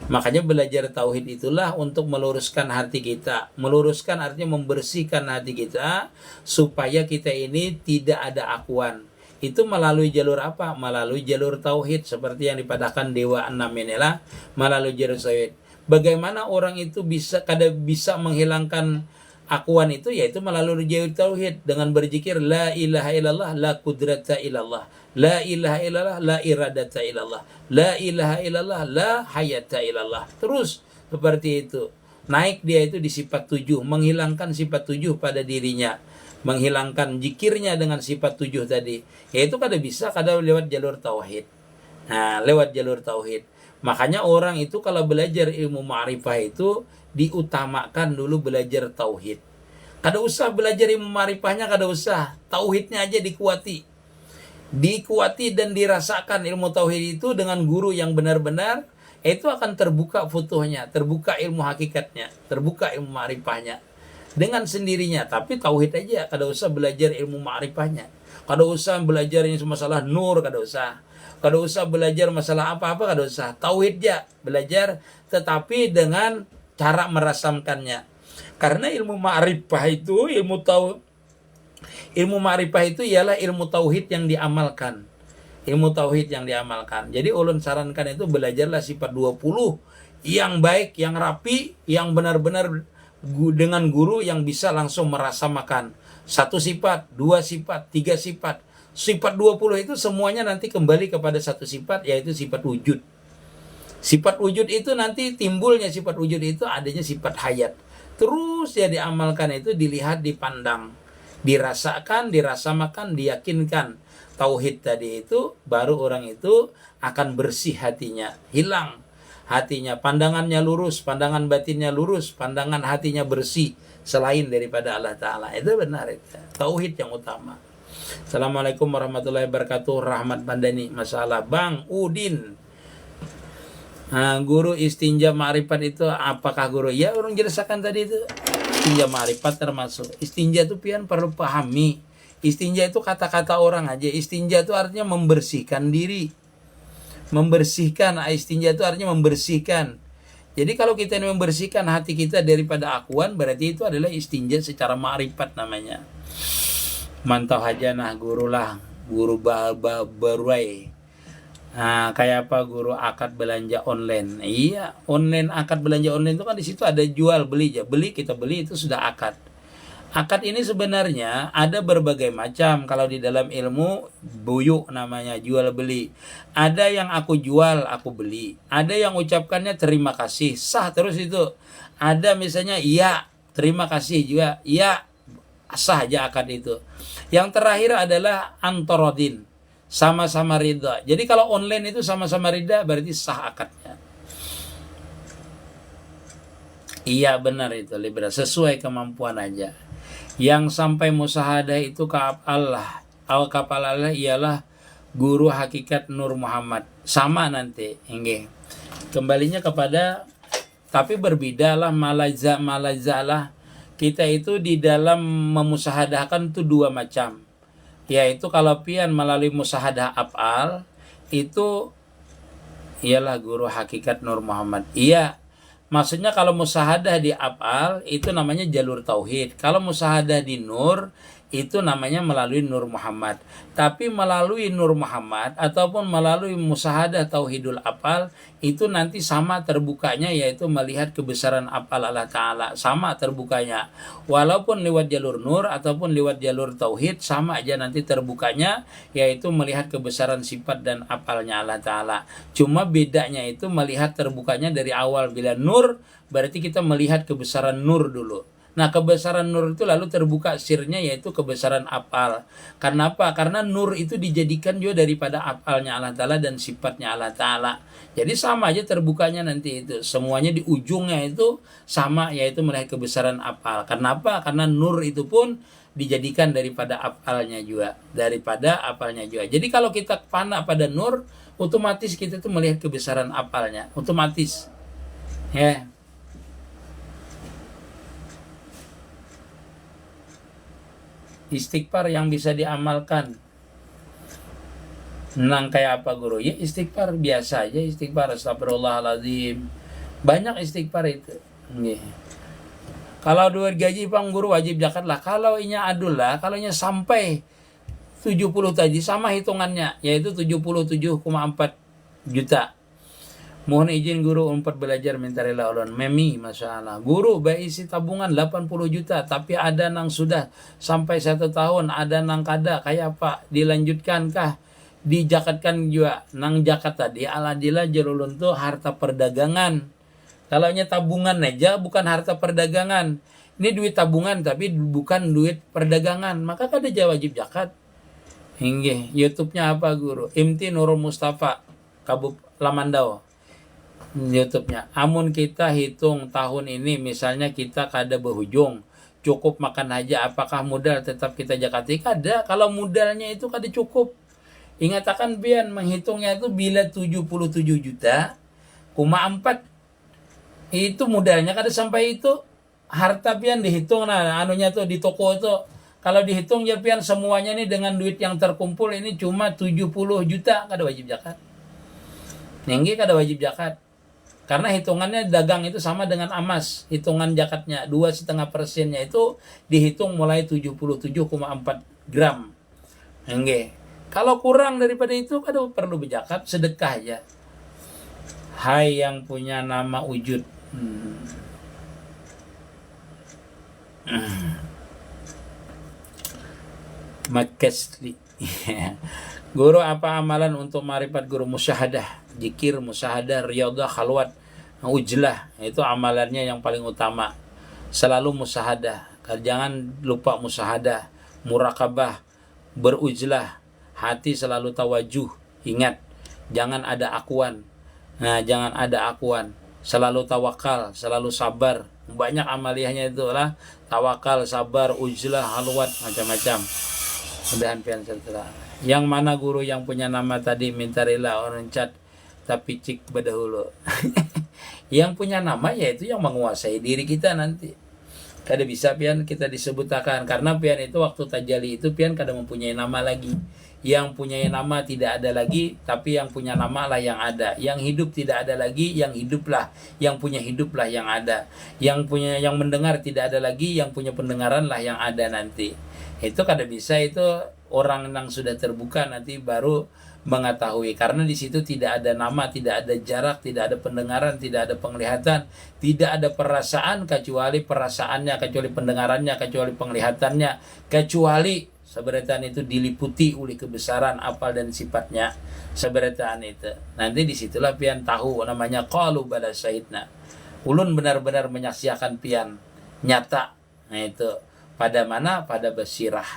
Makanya belajar tauhid itulah untuk meluruskan hati kita. Meluruskan artinya membersihkan hati kita supaya kita ini tidak ada akuan. Itu melalui jalur apa? Melalui jalur tauhid seperti yang dipadahkan Dewa 6 inilah melalui jalur tauhid. Bagaimana orang itu kada bisa menghilangkan akuan itu, yaitu melalui jalur tauhid dengan berzikir la ilaha illallah la qudrata illallah, la ilaha illallah la iradata illallah, la ilaha illallah la hayata illallah. Terus seperti itu. Naik dia itu di sifat 7, menghilangkan sifat 7 pada dirinya, menghilangkan zikirnya dengan sifat 7 tadi. Yaitu kada bisa kada lewat jalur tauhid. Nah, lewat jalur tauhid. Makanya orang itu kalau belajar ilmu ma'rifah itu diutamakan dulu belajar tauhid. Kada usah belajar ilmu ma'rifahnya, kada usah. Tauhidnya aja dikuati. Dikuati dan dirasakan ilmu tauhid itu dengan guru yang benar-benar, itu akan terbuka futuhnya, terbuka ilmu hakikatnya, terbuka ilmu ma'rifahnya dengan sendirinya. Tapi tauhid aja, kada usah belajar ilmu ma'rifahnya. Kada usah belajar ini masalah nur, kada usah. Kada usah belajar masalah apa-apa, kada usah. Tauhid aja belajar, tetapi dengan cara merasamkannya. Karena ilmu ma'rifah itu, ilmu ma'rifah itu ialah ilmu tauhid yang diamalkan. Ilmu tauhid yang diamalkan. Jadi ulun sarankan itu belajarlah sifat 20 yang baik, yang rapi, yang benar-benar dengan guru yang bisa langsung merasakan. 1 sifat, 2 sifat, 3 sifat. Sifat 20 itu semuanya nanti kembali kepada 1 sifat, yaitu sifat wujud. Sifat wujud itu nanti timbulnya sifat wujud itu adanya sifat hayat. Terus ya diamalkan itu, dilihat, dipandang, dirasakan, dirasamakan, diyakinkan. Tauhid tadi itu, baru orang itu akan bersih hatinya, hilang hatinya, pandangannya lurus, pandangan batinnya lurus, pandangan hatinya bersih selain daripada Allah Ta'ala. Itu benar itu. Tauhid yang utama. Assalamualaikum warahmatullahi wabarakatuh. Rahmat Pandani. Masalah Bang Udin. Guru istinja ma'rifat itu apakah guru? Ya, orang jelaskan tadi itu. Istinja ma'rifat termasuk. Istinja itu pian perlu pahami. Istinja itu kata-kata orang aja. Istinja itu artinya membersihkan diri. Membersihkan. Istinja itu artinya membersihkan. Jadi kalau kita ini membersihkan hati kita daripada akuan, berarti itu adalah istinja secara ma'rifat namanya. Mantau aja nah guru lah, guru baruai. Kayak apa guru akad belanja online? Iya, online akad belanja online itu kan di situ ada jual beli aja. Kita beli itu sudah akad. Akad ini sebenarnya ada berbagai macam. Kalau di dalam ilmu buyuk namanya jual beli. Ada yang aku jual, aku beli. Ada yang ucapkannya terima kasih, sah terus itu. Ada misalnya iya, terima kasih juga, iya, sah aja akad itu. Yang terakhir adalah antorodin, sama-sama ridha. Jadi kalau online itu sama-sama ridha berarti sah akadnya. Iya benar itu Libra, sesuai kemampuan aja. Yang sampai musyahadah itu Allah ialah guru hakikat Nur Muhammad. Sama nanti, nggih. Kembalinya kepada, tapi berbedalah malazalah. Kita itu di dalam memusyahadahkan itu 2 macam. Yaitu kalau pian melalui musyahadah af'al itu ialah guru hakikat Nur Muhammad. Iya, Maksudnya kalau musyahadah di af'al itu namanya jalur tauhid. Kalau musyahadah di nur itu namanya melalui Nur Muhammad. Tapi melalui Nur Muhammad ataupun melalui musyahadah tauhidul af'al itu nanti sama terbukanya, yaitu melihat kebesaran af'al Allah Ta'ala. Sama terbukanya. Walaupun lewat jalur nur ataupun lewat jalur tauhid sama aja nanti terbukanya, yaitu melihat kebesaran sifat dan af'alnya Allah Ta'ala. Cuma bedanya itu melihat terbukanya dari awal. Bila nur berarti kita melihat kebesaran nur dulu. Nah, kebesaran nur itu lalu terbuka sirnya, yaitu kebesaran af'al. Karena apa? Karena nur itu dijadikan juga daripada af'alnya Allah Ta'ala dan sifatnya Allah Ta'ala. Jadi sama aja terbukanya nanti itu. Semuanya di ujungnya itu sama, yaitu melihat kebesaran af'al. Karena apa? Karena nur itu pun dijadikan daripada af'alnya juga. Daripada af'alnya juga. Jadi kalau kita fana pada nur, otomatis kita tuh melihat kebesaran af'alnya. Otomatis. Ya. Istighfar yang bisa diamalkan. Nang kayak apa guru? Ya istighfar biasa aja, istighfar astagfirullahaladzim. Banyak istighfar itu. Nih. Kalau duit gaji Bang Guru wajib zakat lah. Kalau inya adul lah, kalau inya sampai 70 tadi sama hitungannya, yaitu 77,4 juta. Mohon izin guru untuk belajar minta rela ulun. Memi, Masya Allah. Guru, baik isi tabungan 80 juta. Tapi ada nang sudah sampai 1 tahun. Ada nang kada. Kayak apa? Dilanjutkankah? Dijakatkan juga. Nang jakat tadi. Aladillah jerulun tuh harta perdagangan. Kalau nya tabungan aja bukan harta perdagangan. Ini duit tabungan tapi bukan duit perdagangan. Maka kada wajib zakat. Hingga YouTube-nya apa guru? Imti Nurul Mustafa. Kabub Lamandau. YouTube-nya. Amun kita hitung tahun ini, misalnya kita kada berhujung, cukup makan aja, apakah modal tetap kita zakati? Kada. Kalau modalnya itu kada cukup. Ingat akan pian menghitungnya itu bila 77 juta, 4 itu modalnya kada sampai itu. Harta pian dihitung nah anunya tuh di toko itu. Kalau dihitung ya pian semuanya ini dengan duit yang terkumpul ini cuma 70 juta, kada wajib zakat. Nenggi kada wajib zakat. Karena hitungannya dagang itu sama dengan emas. Hitungan zakatnya 2,5%-nya itu dihitung mulai 77,4 gram. Nggih. Kalau kurang daripada itu kada perlu berzakat, sedekah aja. Hai yang punya nama wujud. Makasli. Guru, apa amalan untuk marifat guru? Musyahadah, zikir, musyahadah, riyadhah, khalwat, ujlah. Itu amalannya yang paling utama. Selalu musyahadah. Jangan lupa musyahadah, murakabah, berujlah. Hati selalu tawajuh. Ingat, jangan ada akuan. Nah, jangan ada akuan. Selalu tawakal, selalu sabar. Banyak amaliyahnya itulah tawakal, sabar, ujlah, khalwat, macam-macam. Mudahan pian serta. Yang mana guru yang punya nama tadi minta rela orang cat tapi cik berdahulu. Yang punya nama yaitu yang menguasai diri kita nanti. Kada bisa pian kita disebutakan karena pian itu waktu tajali itu pian kada mempunyai nama lagi. Yang punya nama tidak ada lagi, tapi yang punya nama lah yang ada. Yang hidup tidak ada lagi, yang hiduplah. Yang punya hiduplah yang ada. Yang mendengar tidak ada lagi, yang punya pendengaran lah yang ada nanti. Itu kada bisa, itu orang yang sudah terbuka nanti baru mengetahui. Karena di situ tidak ada nama, tidak ada jarak, tidak ada pendengaran, tidak ada penglihatan, tidak ada perasaan kecuali perasaannya, kecuali pendengarannya, kecuali penglihatannya, kecuali seberataan itu diliputi oleh kebesaran afal dan sifatnya. Seberataan itu nanti disitulah pian tahu namanya qalu bala syahidna. Ulun benar-benar menyaksikan pian nyata. Nah itu pada mana? Pada basirah.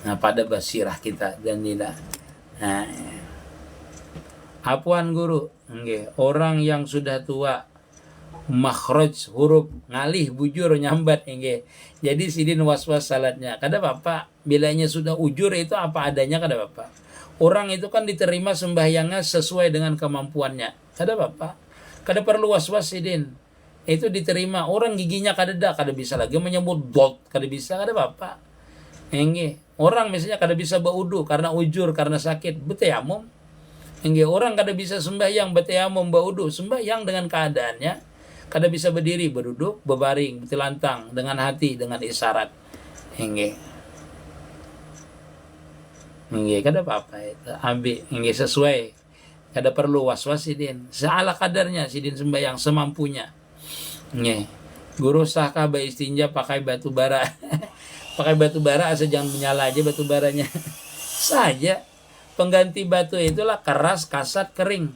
Nah pada basirah kita dan tidak. Nah, apuan guru, orang yang sudah tua makhraj huruf ngalih bujur nyambat nggih. Jadi sidin was-was salatnya. Kada apa-apa, bilanya sudah ujur itu apa adanya kada apa-apa. Orang itu kan diterima sembahyangnya sesuai dengan kemampuannya. Kada apa-apa. Kada perlu was-was sidin. Itu diterima. Orang giginya kada bisa lagi menyebut dot, kada bisa, kada apa-apa. Nggih. Orang misalnya kada bisa baudu karena ujur, karena sakit, betayamum. Nggih, orang kada bisa sembahyang betayamum baudu, sembahyang dengan keadaannya. kada bisa berdiri, berduduk, berbaring, bertelantang dengan hati, dengan isyarat. Nggih. Nggih, kada apa-apa itu. Ambil nggih sesuai. Kada perlu was-was sidin. Seala kadarnya sidin sembahyang semampunya. Nggih. Guru sahkah istinja pakai batu bara? Pakai batu bara asal jangan menyala aja batu baranya. Saja. Pengganti batu itulah keras, kasat, kering.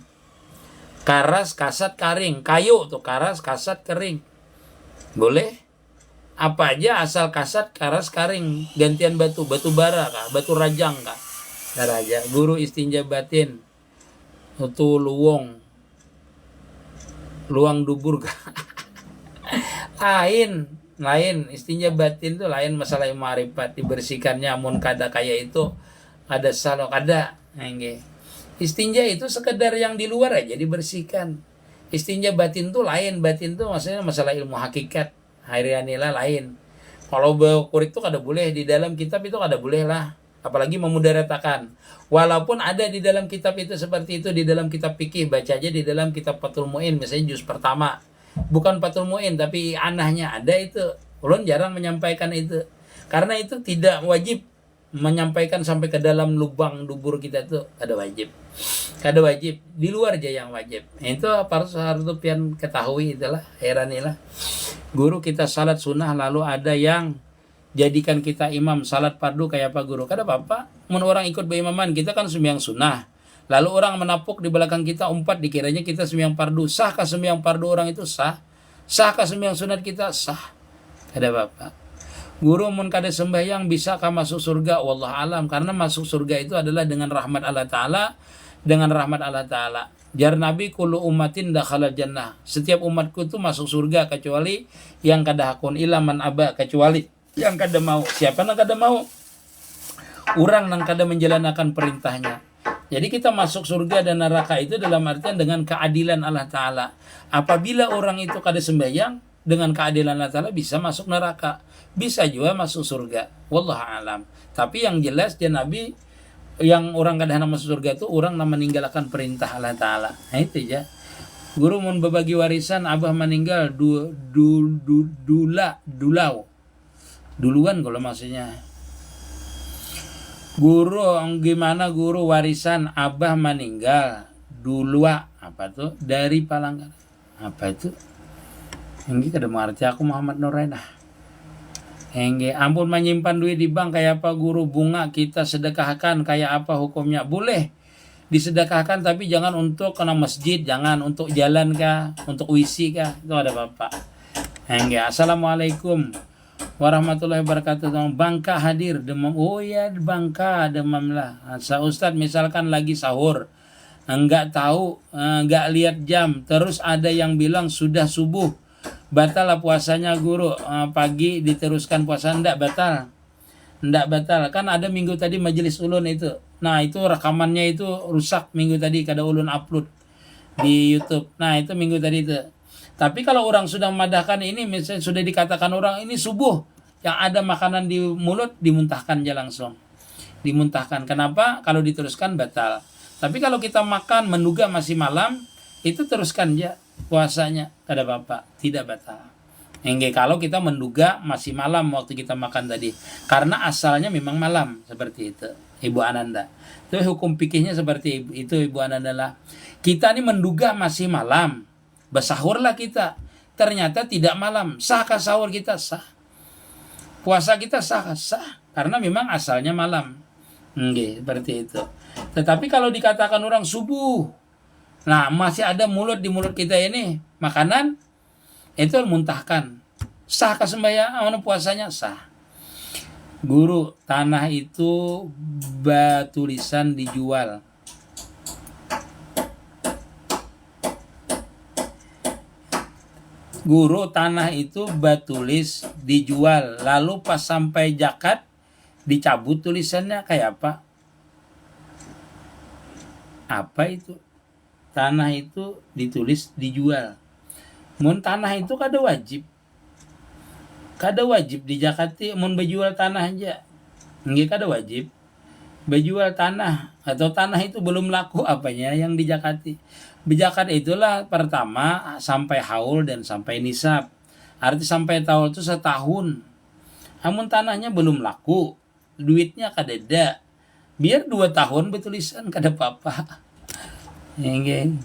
Karas, kasat, kering. Kayu tuh karas, kasat, kering. Boleh? Apa aja asal kasat, karas, kering. Gantian batu bara kah? Batu rajang kah? Raja. Guru istinja batin. Itu luang dubur kah? Lain istinja batin tuh lain masalah ma'rifat, dibersihkannya. Amun kada kayak itu ada salok ada. Nggih. Istinja itu sekedar yang di luar aja dibersihkan. Istinja batin tuh lain. Batin tuh maksudnya masalah ilmu hakikat. Hairianila lain. Kalau kurik itu kada boleh. Di dalam kitab itu kada boleh lah. Apalagi memudaratakan. Walaupun ada di dalam kitab itu seperti itu. Di dalam kitab fikih. Baca aja di dalam kitab Fathul Mu'in. Misalnya juz pertama. Bukan Fathul Mu'in. Tapi anahnya ada itu. Ulun jarang menyampaikan itu. Karena itu tidak wajib menyampaikan sampai ke dalam lubang dubur kita itu ada wajib. Di luar aja yang wajib. Itu harus pian ketahui itulah. Heranilah. Guru kita salat sunnah lalu ada yang jadikan kita imam salat fardu kayak apa guru? Kada apa-apa. Mun orang ikut berimaman kita kan sembahyang sunnah. Lalu orang menapuk di belakang kita umpat dikiranya kita sembahyang fardu. Sahkah sembahyang fardu orang itu sah? Sahkah sembahyang sunat kita sah? Kada apa-apa. Guru mun kada sembahyang bisakah masuk surga? Wallah alam. Karena masuk surga itu adalah dengan rahmat Allah Ta'ala. Dengan rahmat Allah Ta'ala. Jar Nabi kullu ummatin dakhalal jannah. Setiap umatku itu masuk surga kecuali yang kada hakun ilaman aba, kecuali yang kada mau. Siapa yang kada mau? Orang yang kada menjalankan perintahnya. Jadi kita masuk surga dan neraka itu dalam artian dengan keadilan Allah Ta'ala. Apabila orang itu kada sembahyang, dengan keadilan Allah Ta'ala bisa masuk neraka. Bisa juga masuk surga. Wallahu alam. Tapi yang jelas dia Nabi yang orang kadang masuk surga itu orang yang meninggalkan perintah Allah Ta'ala. Nah itu ya. Guru mun berbagi warisan abah meninggal duluan kalau maksudnya. Guru gimana guru warisan abah meninggal duluan apa tuh dari Palangkaraya. Apa itu? Ini kada mengerti aku Muhammad Nurainah. Ampun menyimpan duit di bank kayak apa guru? Bunga kita sedekahkan kayak apa hukumnya? Boleh disedekahkan tapi jangan untuk kena masjid, jangan untuk jalan kah, untuk WC kah, itu ada bapak. Assalamualaikum warahmatullahi wabarakatuh. Bangka hadir demam. Oh ya Bangka demam lah. Ustadz misalkan lagi sahur, enggak tahu, enggak lihat jam, terus ada yang bilang sudah subuh. Batal lah puasanya guru. Pagi diteruskan puasa enggak batal. Kan ada minggu tadi majelis ulun itu. Nah itu rekamannya itu rusak minggu tadi kada ulun upload di YouTube. Nah itu minggu tadi itu. Tapi kalau orang sudah memadahkan ini, misalnya sudah dikatakan orang ini subuh, yang ada makanan di mulut dimuntahkan aja langsung. Dimuntahkan. Kenapa? Kalau diteruskan batal. Tapi kalau kita makan menduga masih malam, itu teruskan aja puasanya, kada apa-apa, tidak batal. Kalau kita menduga masih malam waktu kita makan tadi, karena asalnya memang malam seperti itu, Ibu Ananda. Itu hukum fikihnya seperti itu, Ibu Ananda lah. Kita ini menduga masih malam, bersahurlah kita, ternyata tidak malam. Sahkah sahur kita? Sah. Puasa kita sah, karena memang asalnya malam. Seperti itu. Tetapi kalau dikatakan orang subuh, nah masih ada di mulut kita ini makanan, itu muntahkan. Sah sembahyang, puasanya sah. Guru, tanah itu batulisan dijual. Guru, tanah itu batulis dijual. Lalu pas sampai zakat dicabut tulisannya kayak apa? Apa itu? Tanah itu ditulis dijual. Mun tanah itu kada wajib dijakati mun berjual tanah aja. Nggih kada wajib. Berjual tanah atau tanah itu belum laku apanya yang dijakati. Berzakat itulah pertama sampai haul dan sampai nisab. Arti sampai haul itu setahun. Namun tanahnya belum laku, duitnya kadeda. Biar 2 tahun betulisan kada apa-apa. Enggak.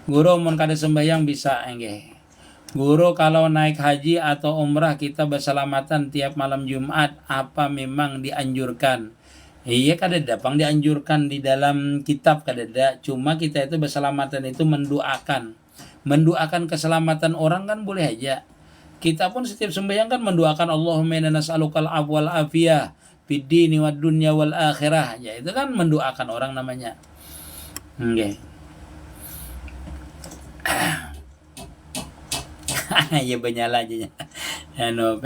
Guru mun kada sembahyang bisa enggak. Guru kalau naik haji atau umrah kita berselamatan tiap malam Jumat apa memang dianjurkan? Iya kadeda pang dianjurkan di dalam kitab kadeda. Cuma kita itu berselamatan itu mendoakan. Mendoakan keselamatan orang kan boleh aja. Kita pun setiap sembahyang kan mendoakan Allahumma inna nas'alukal afwa wal afiyah fid dini wad dunya wal akhirah. Ya itu kan mendoakan orang namanya. Oke. Ya banyala aja.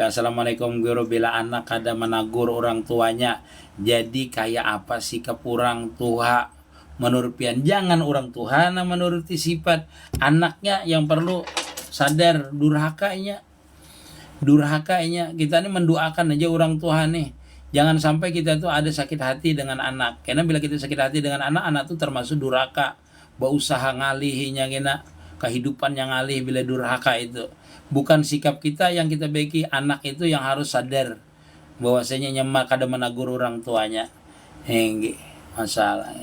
Assalamualaikum guru, bila anak kada menagur orang tuanya jadi kayak apa sikap orang tua menurut pian? Jangan orang tua menuruti sifat anaknya, yang perlu sadar durhakanya kita ini mendoakan aja orang tua nih. Jangan sampai kita tuh ada sakit hati dengan anak, karena bila kita sakit hati dengan anak tuh termasuk durhaka, berusaha ngalihinya kena kehidupan yang ngalih bila durhaka itu. Bukan sikap kita yang kita baiki, anak itu yang harus sadar bahwasanya nyemak kada menagur orang tuanya. Masalah.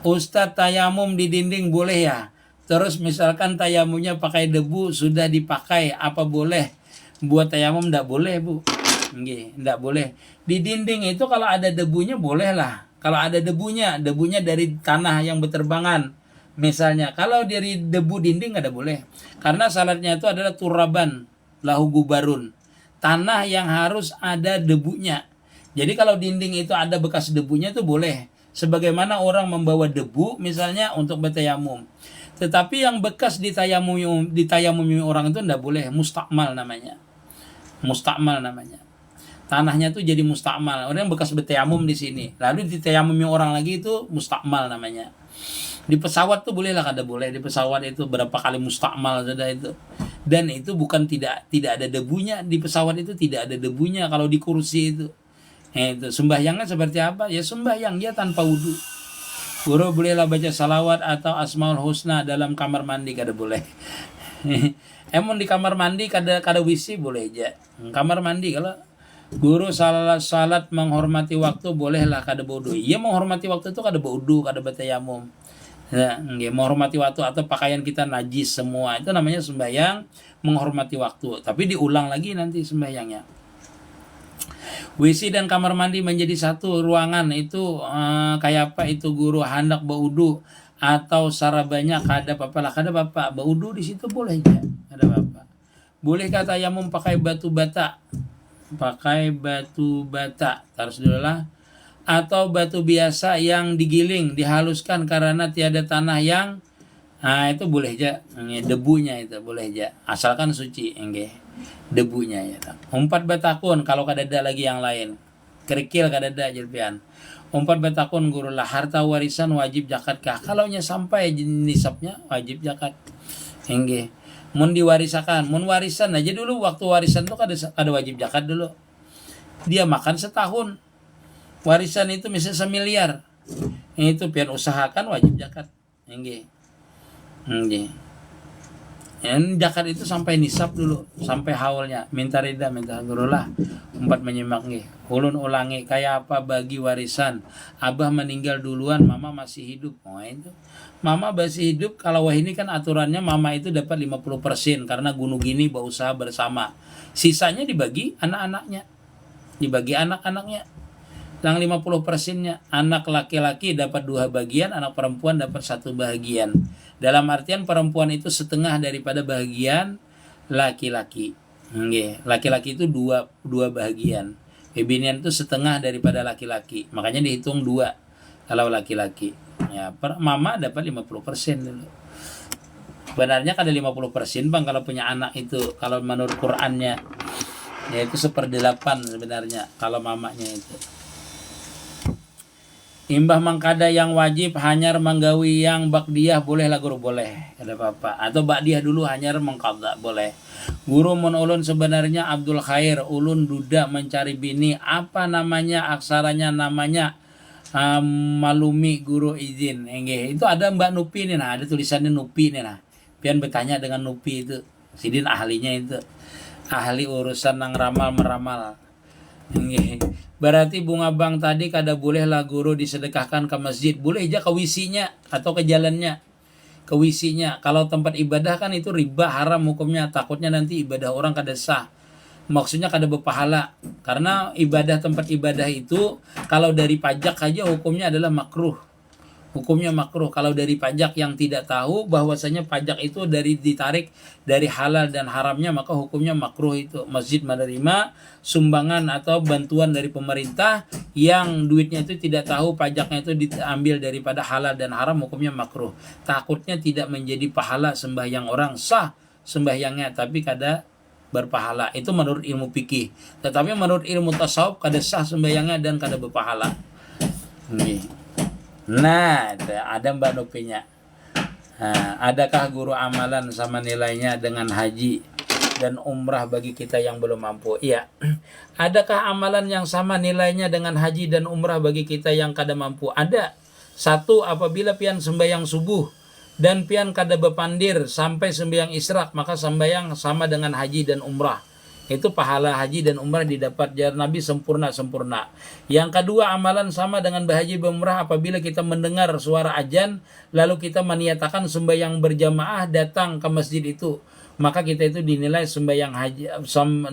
Ustadz, tayamum di dinding boleh ya? Terus misalkan tayamumnya pakai debu sudah dipakai, apa boleh? Buat tayamum enggak boleh, Bu. Enggak boleh. Di dinding itu kalau ada debunya boleh lah. Kalau ada debunya dari tanah yang berterbangan. Misalnya, kalau dari debu dinding ada boleh. Karena syaratnya itu adalah turaban lahu gubarun. Tanah yang harus ada debunya. Jadi kalau dinding itu ada bekas debunya itu boleh. Sebagaimana orang membawa debu misalnya untuk bertayamum. Tetapi yang bekas ditayamumi orang itu tidak boleh. Mustakmal namanya. Tanahnya itu jadi mustakmal. Orang yang bekas bertayamum di sini. Lalu ditayamumi orang lagi itu mustakmal namanya. Di pesawat tuh boleh lah, kada boleh. Di pesawat itu berapa kali mustakmal sudah itu. Dan itu bukan tidak ada debunya. Di pesawat itu tidak ada debunya kalau di kursi itu. Itu sembahyangnya seperti apa? Ya sembahyang dia tanpa wudu. Guru bolehlah baca salawat atau asmaul husna dalam kamar mandi, kada boleh. Emang di kamar mandi kada wisi boleh aja. Kamar mandi kalau guru salat menghormati waktu bolehlah kada wudu. Iya menghormati waktu itu kada wudu, kada bertayamum. Ya, menghormati waktu atau pakaian kita najis semua itu namanya sembahyang menghormati waktu. Tapi diulang lagi nanti sembahyangnya. WC dan kamar mandi menjadi satu ruangan itu kayak apa itu guru? Hendak berwudu atau sarabanya kada apa-apa lah, kada apa-apa. Berwudu di situ boleh aja, ada apa-apa. Boleh kata tayamum pakai batu bata. Taruh dulu lah. Atau batu biasa yang digiling, dihaluskan karena tiada tanah yang itu boleh aja. Debunya itu boleh aja, asalkan suci debunya ya. Umpat batakun kalau kadada lagi yang lain. Kerikil kadada jerpian. Umpat batakun guru lah, harta warisan wajib zakat kah? Kalau nya sampai nisabnya wajib zakat. Mun diwarisakan, mun warisan aja dulu, waktu warisan tuh kada wajib zakat dulu. Dia makan setahun. Warisan itu misalnya 1 miliar. Itu pian usahakan wajib zakat. Yang zakat itu sampai nisab dulu, sampai haulnya. Minta guru lah. Umpat menyimak ulun ulangi kayak apa bagi warisan. Abah meninggal duluan, mama masih hidup. Itu. Mama masih hidup, kalau wah ini kan aturannya mama itu dapat 50% karena gunung gini berusaha bersama. Sisanya dibagi anak-anaknya. Yang 50%-nya anak laki-laki dapat 2 bagian, anak perempuan dapat 1 bagian. Dalam artian perempuan itu setengah daripada bagian laki-laki. Laki-laki itu 2 bagian. Binian itu setengah daripada laki-laki. Makanya dihitung 2 kalau laki-laki. Ya, mama dapat 50% dulu. Benarnya kan ada 50% Bang kalau punya anak itu, kalau menurut Qur'annya. Ya itu 1/8 sebenarnya kalau mamanya itu. Imbah mangkada yang wajib hanyar menggawi yang bakdiah boleh lah guru, boleh, ada apa-apa. Atau bakdiah dulu hanyar mengkada boleh. Guru mun ulun sebenarnya Abdul Khair, ulun duda mencari bini, apa namanya aksaranya namanya malumi guru izin enggih. Itu ada Mbak Nupi nih, nah ada tulisannya Nupi nih, nah pian bertanya dengan Nupi itu sidin ahlinya itu, ahli urusan nang ramal meramal enggih. Berarti bunga bang tadi kada boleh lah guru disedekahkan ke masjid, boleh aja ke wisinya atau ke jalannya, ke wisinya. Kalau tempat ibadah kan itu riba, haram hukumnya, takutnya nanti ibadah orang kada sah, maksudnya kada berpahala. Karena ibadah, tempat ibadah itu kalau dari pajak saja hukumnya adalah makruh, hukumnya makruh. Kalau dari pajak yang tidak tahu bahwasanya pajak itu dari ditarik dari halal dan haramnya, maka hukumnya makruh. Itu masjid menerima sumbangan atau bantuan dari pemerintah yang duitnya itu tidak tahu pajaknya itu diambil daripada halal dan haram, hukumnya makruh. Takutnya tidak menjadi pahala sembahyang orang, sah sembahyangnya tapi kada berpahala. Itu menurut ilmu fikih. Tetapi menurut ilmu tasawuf kada sah sembahyangnya dan kada berpahala. Nih. Nah, ada Mbak Nopinya. Nah, adakah guru amalan sama nilainya dengan haji dan umrah bagi kita yang belum mampu? Iya. Adakah amalan yang sama nilainya dengan haji dan umrah bagi kita yang kada mampu? Ada. Satu, apabila pian sembahyang subuh dan pian kada bepandir sampai sembahyang israk, maka sembahyang sama dengan haji dan umrah. Itu pahala haji dan umrah didapat jar Nabi sempurna-sempurna. Yang kedua, amalan sama dengan berhaji berumrah apabila kita mendengar suara azan lalu kita meniatakan sembahyang berjamaah datang ke masjid itu, maka kita itu dinilai sembahyang haji,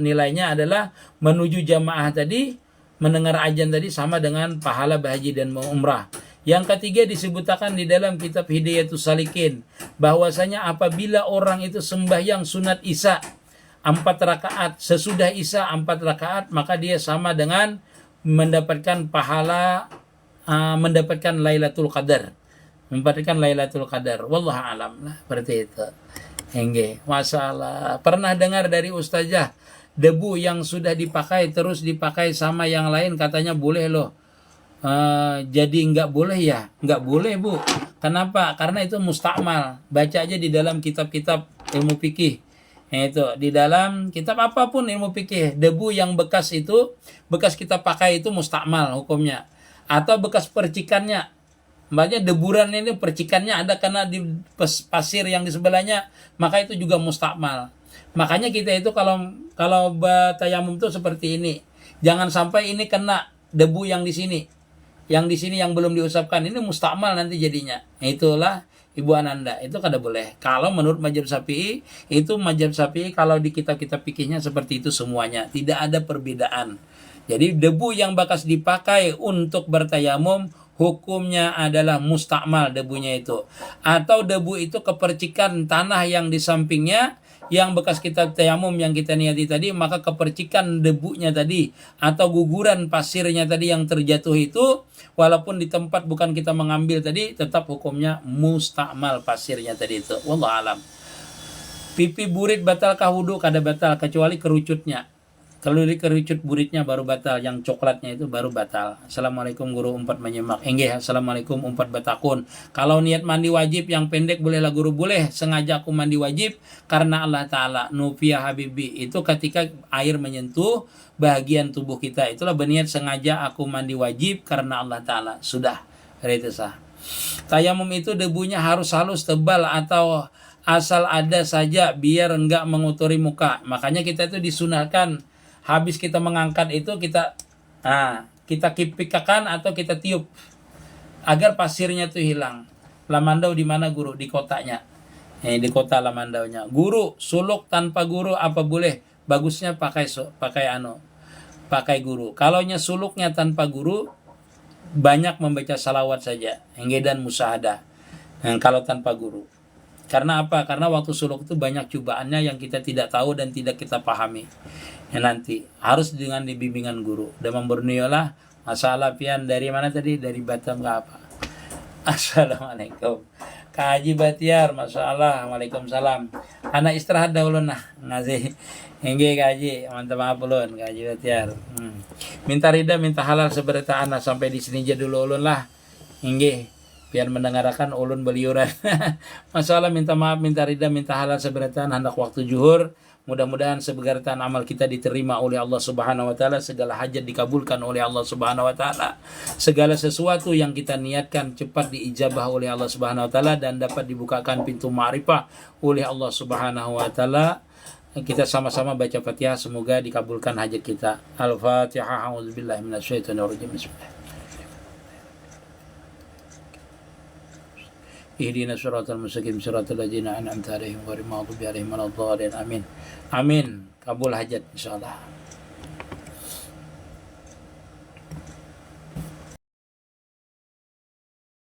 nilainya adalah menuju jamaah tadi, mendengar azan tadi sama dengan pahala berhaji dan umrah. Yang ketiga disebutkan di dalam kitab Hidayatus Salikin bahwasanya apabila orang itu sembahyang sunat Isya 4 rakaat, sesudah Isya 4 rakaat, maka dia sama dengan mendapatkan pahala mendapatkan Lailatul Qadar. Mendapatkan Lailatul Qadar. Wallahu alam lah, seperti itu. Enggih, masalah. Pernah dengar dari ustazah debu yang sudah dipakai terus dipakai sama yang lain katanya boleh loh. Jadi enggak boleh ya? Enggak boleh, Bu. Kenapa? Karena itu mustakmal. Baca aja di dalam kitab-kitab ilmu fikih. Itu di dalam kitab apapun ilmu fikih, debu yang bekas itu, bekas kita pakai itu mustakmal hukumnya, atau bekas percikannya, makanya deburan ini percikannya ada karena di pasir yang di sebelahnya, maka itu juga mustakmal. Makanya kita itu kalau tayamum itu seperti ini, jangan sampai ini kena debu yang di sini, yang belum diusapkan, ini mustakmal nanti jadinya. Itulah Ibu Ananda, itu kada boleh. Kalau menurut mazhab Syafi'i, itu mazhab Syafi'i kalau di kitab-kitab fikihnya seperti itu semuanya, tidak ada perbedaan. Jadi debu yang bekas dipakai untuk bertayamum hukumnya adalah mustakmal debunya itu. Atau debu itu kepercikan tanah yang di sampingnya, yang bekas kita tayamum yang kita niati tadi, maka kepercikan debunya tadi atau guguran pasirnya tadi yang terjatuh itu, walaupun di tempat bukan kita mengambil tadi, tetap hukumnya mustakmal pasirnya tadi itu. Wallahu alam. Pipi burit batalkah wudu? Kada batal kecuali kerucutnya. Kalau kerucut buritnya baru batal, yang coklatnya itu baru batal. Assalamualaikum guru, umpat menyimak. Enggih, assalamualaikum umpat batakun. Kalau niat mandi wajib yang pendek bolehlah guru, boleh. Sengaja aku mandi wajib karena Allah Ta'ala. Nufiyah Habibi, itu ketika air menyentuh bagian tubuh kita, itulah berniat sengaja aku mandi wajib karena Allah Ta'ala. Sudah, itu sah. Tayamum itu debunya harus halus, tebal, atau asal ada saja biar enggak mengotori muka. Makanya kita itu disunahkan habis kita mengangkat itu kita kipikakan atau kita tiup agar pasirnya itu hilang. Lamandau di mana guru? Di kotanya. Di kota lamandaunya. Guru suluk tanpa guru apa boleh? Bagusnya pakai guru. Kalaunya suluknya tanpa guru, banyak membaca salawat saja, dan musyahadah. Kalau tanpa guru. Karena apa? Karena waktu suluk itu banyak cobaannya yang kita tidak tahu dan tidak kita pahami. Nanti harus dengan bimbingan guru. Demam Borneo masalah pian dari mana tadi? Dari Batam ke apa? Assalamualaikum. Kak Haji Batiar, masalah. Waalaikumsalam. Anak istirahat dahulu ngasih. Enggak Kak Haji, mantap maaf ulun Kak Haji Batiar. Minta rida, minta halal seberita anak sampai di sini aja dulu ulun lah. Enggak. Biar mendengarkan ulun beliuran. Masalah minta maaf, minta rida, minta halal seberita hendak waktu zuhur Mudah-mudahan sebegartan amal kita diterima oleh Allah Subhanahu wa taala, segala hajat dikabulkan oleh Allah Subhanahu wa taala. Segala sesuatu yang kita niatkan cepat diijabah oleh Allah Subhanahu wa taala dan dapat dibukakan pintu ma'rifah oleh Allah Subhanahu wa taala. Kita sama-sama baca Fatihah, semoga dikabulkan hajat kita. Al-Fatihah. A'udzubillahi minasyaitonirrajim. Bismillah. Ihdinas siratal mustaqim siratal ladzina an'amta 'alaihim ghairil maghdubi 'alaihim waladdallin. Amin. Amin. Kabul hajat insyaallah.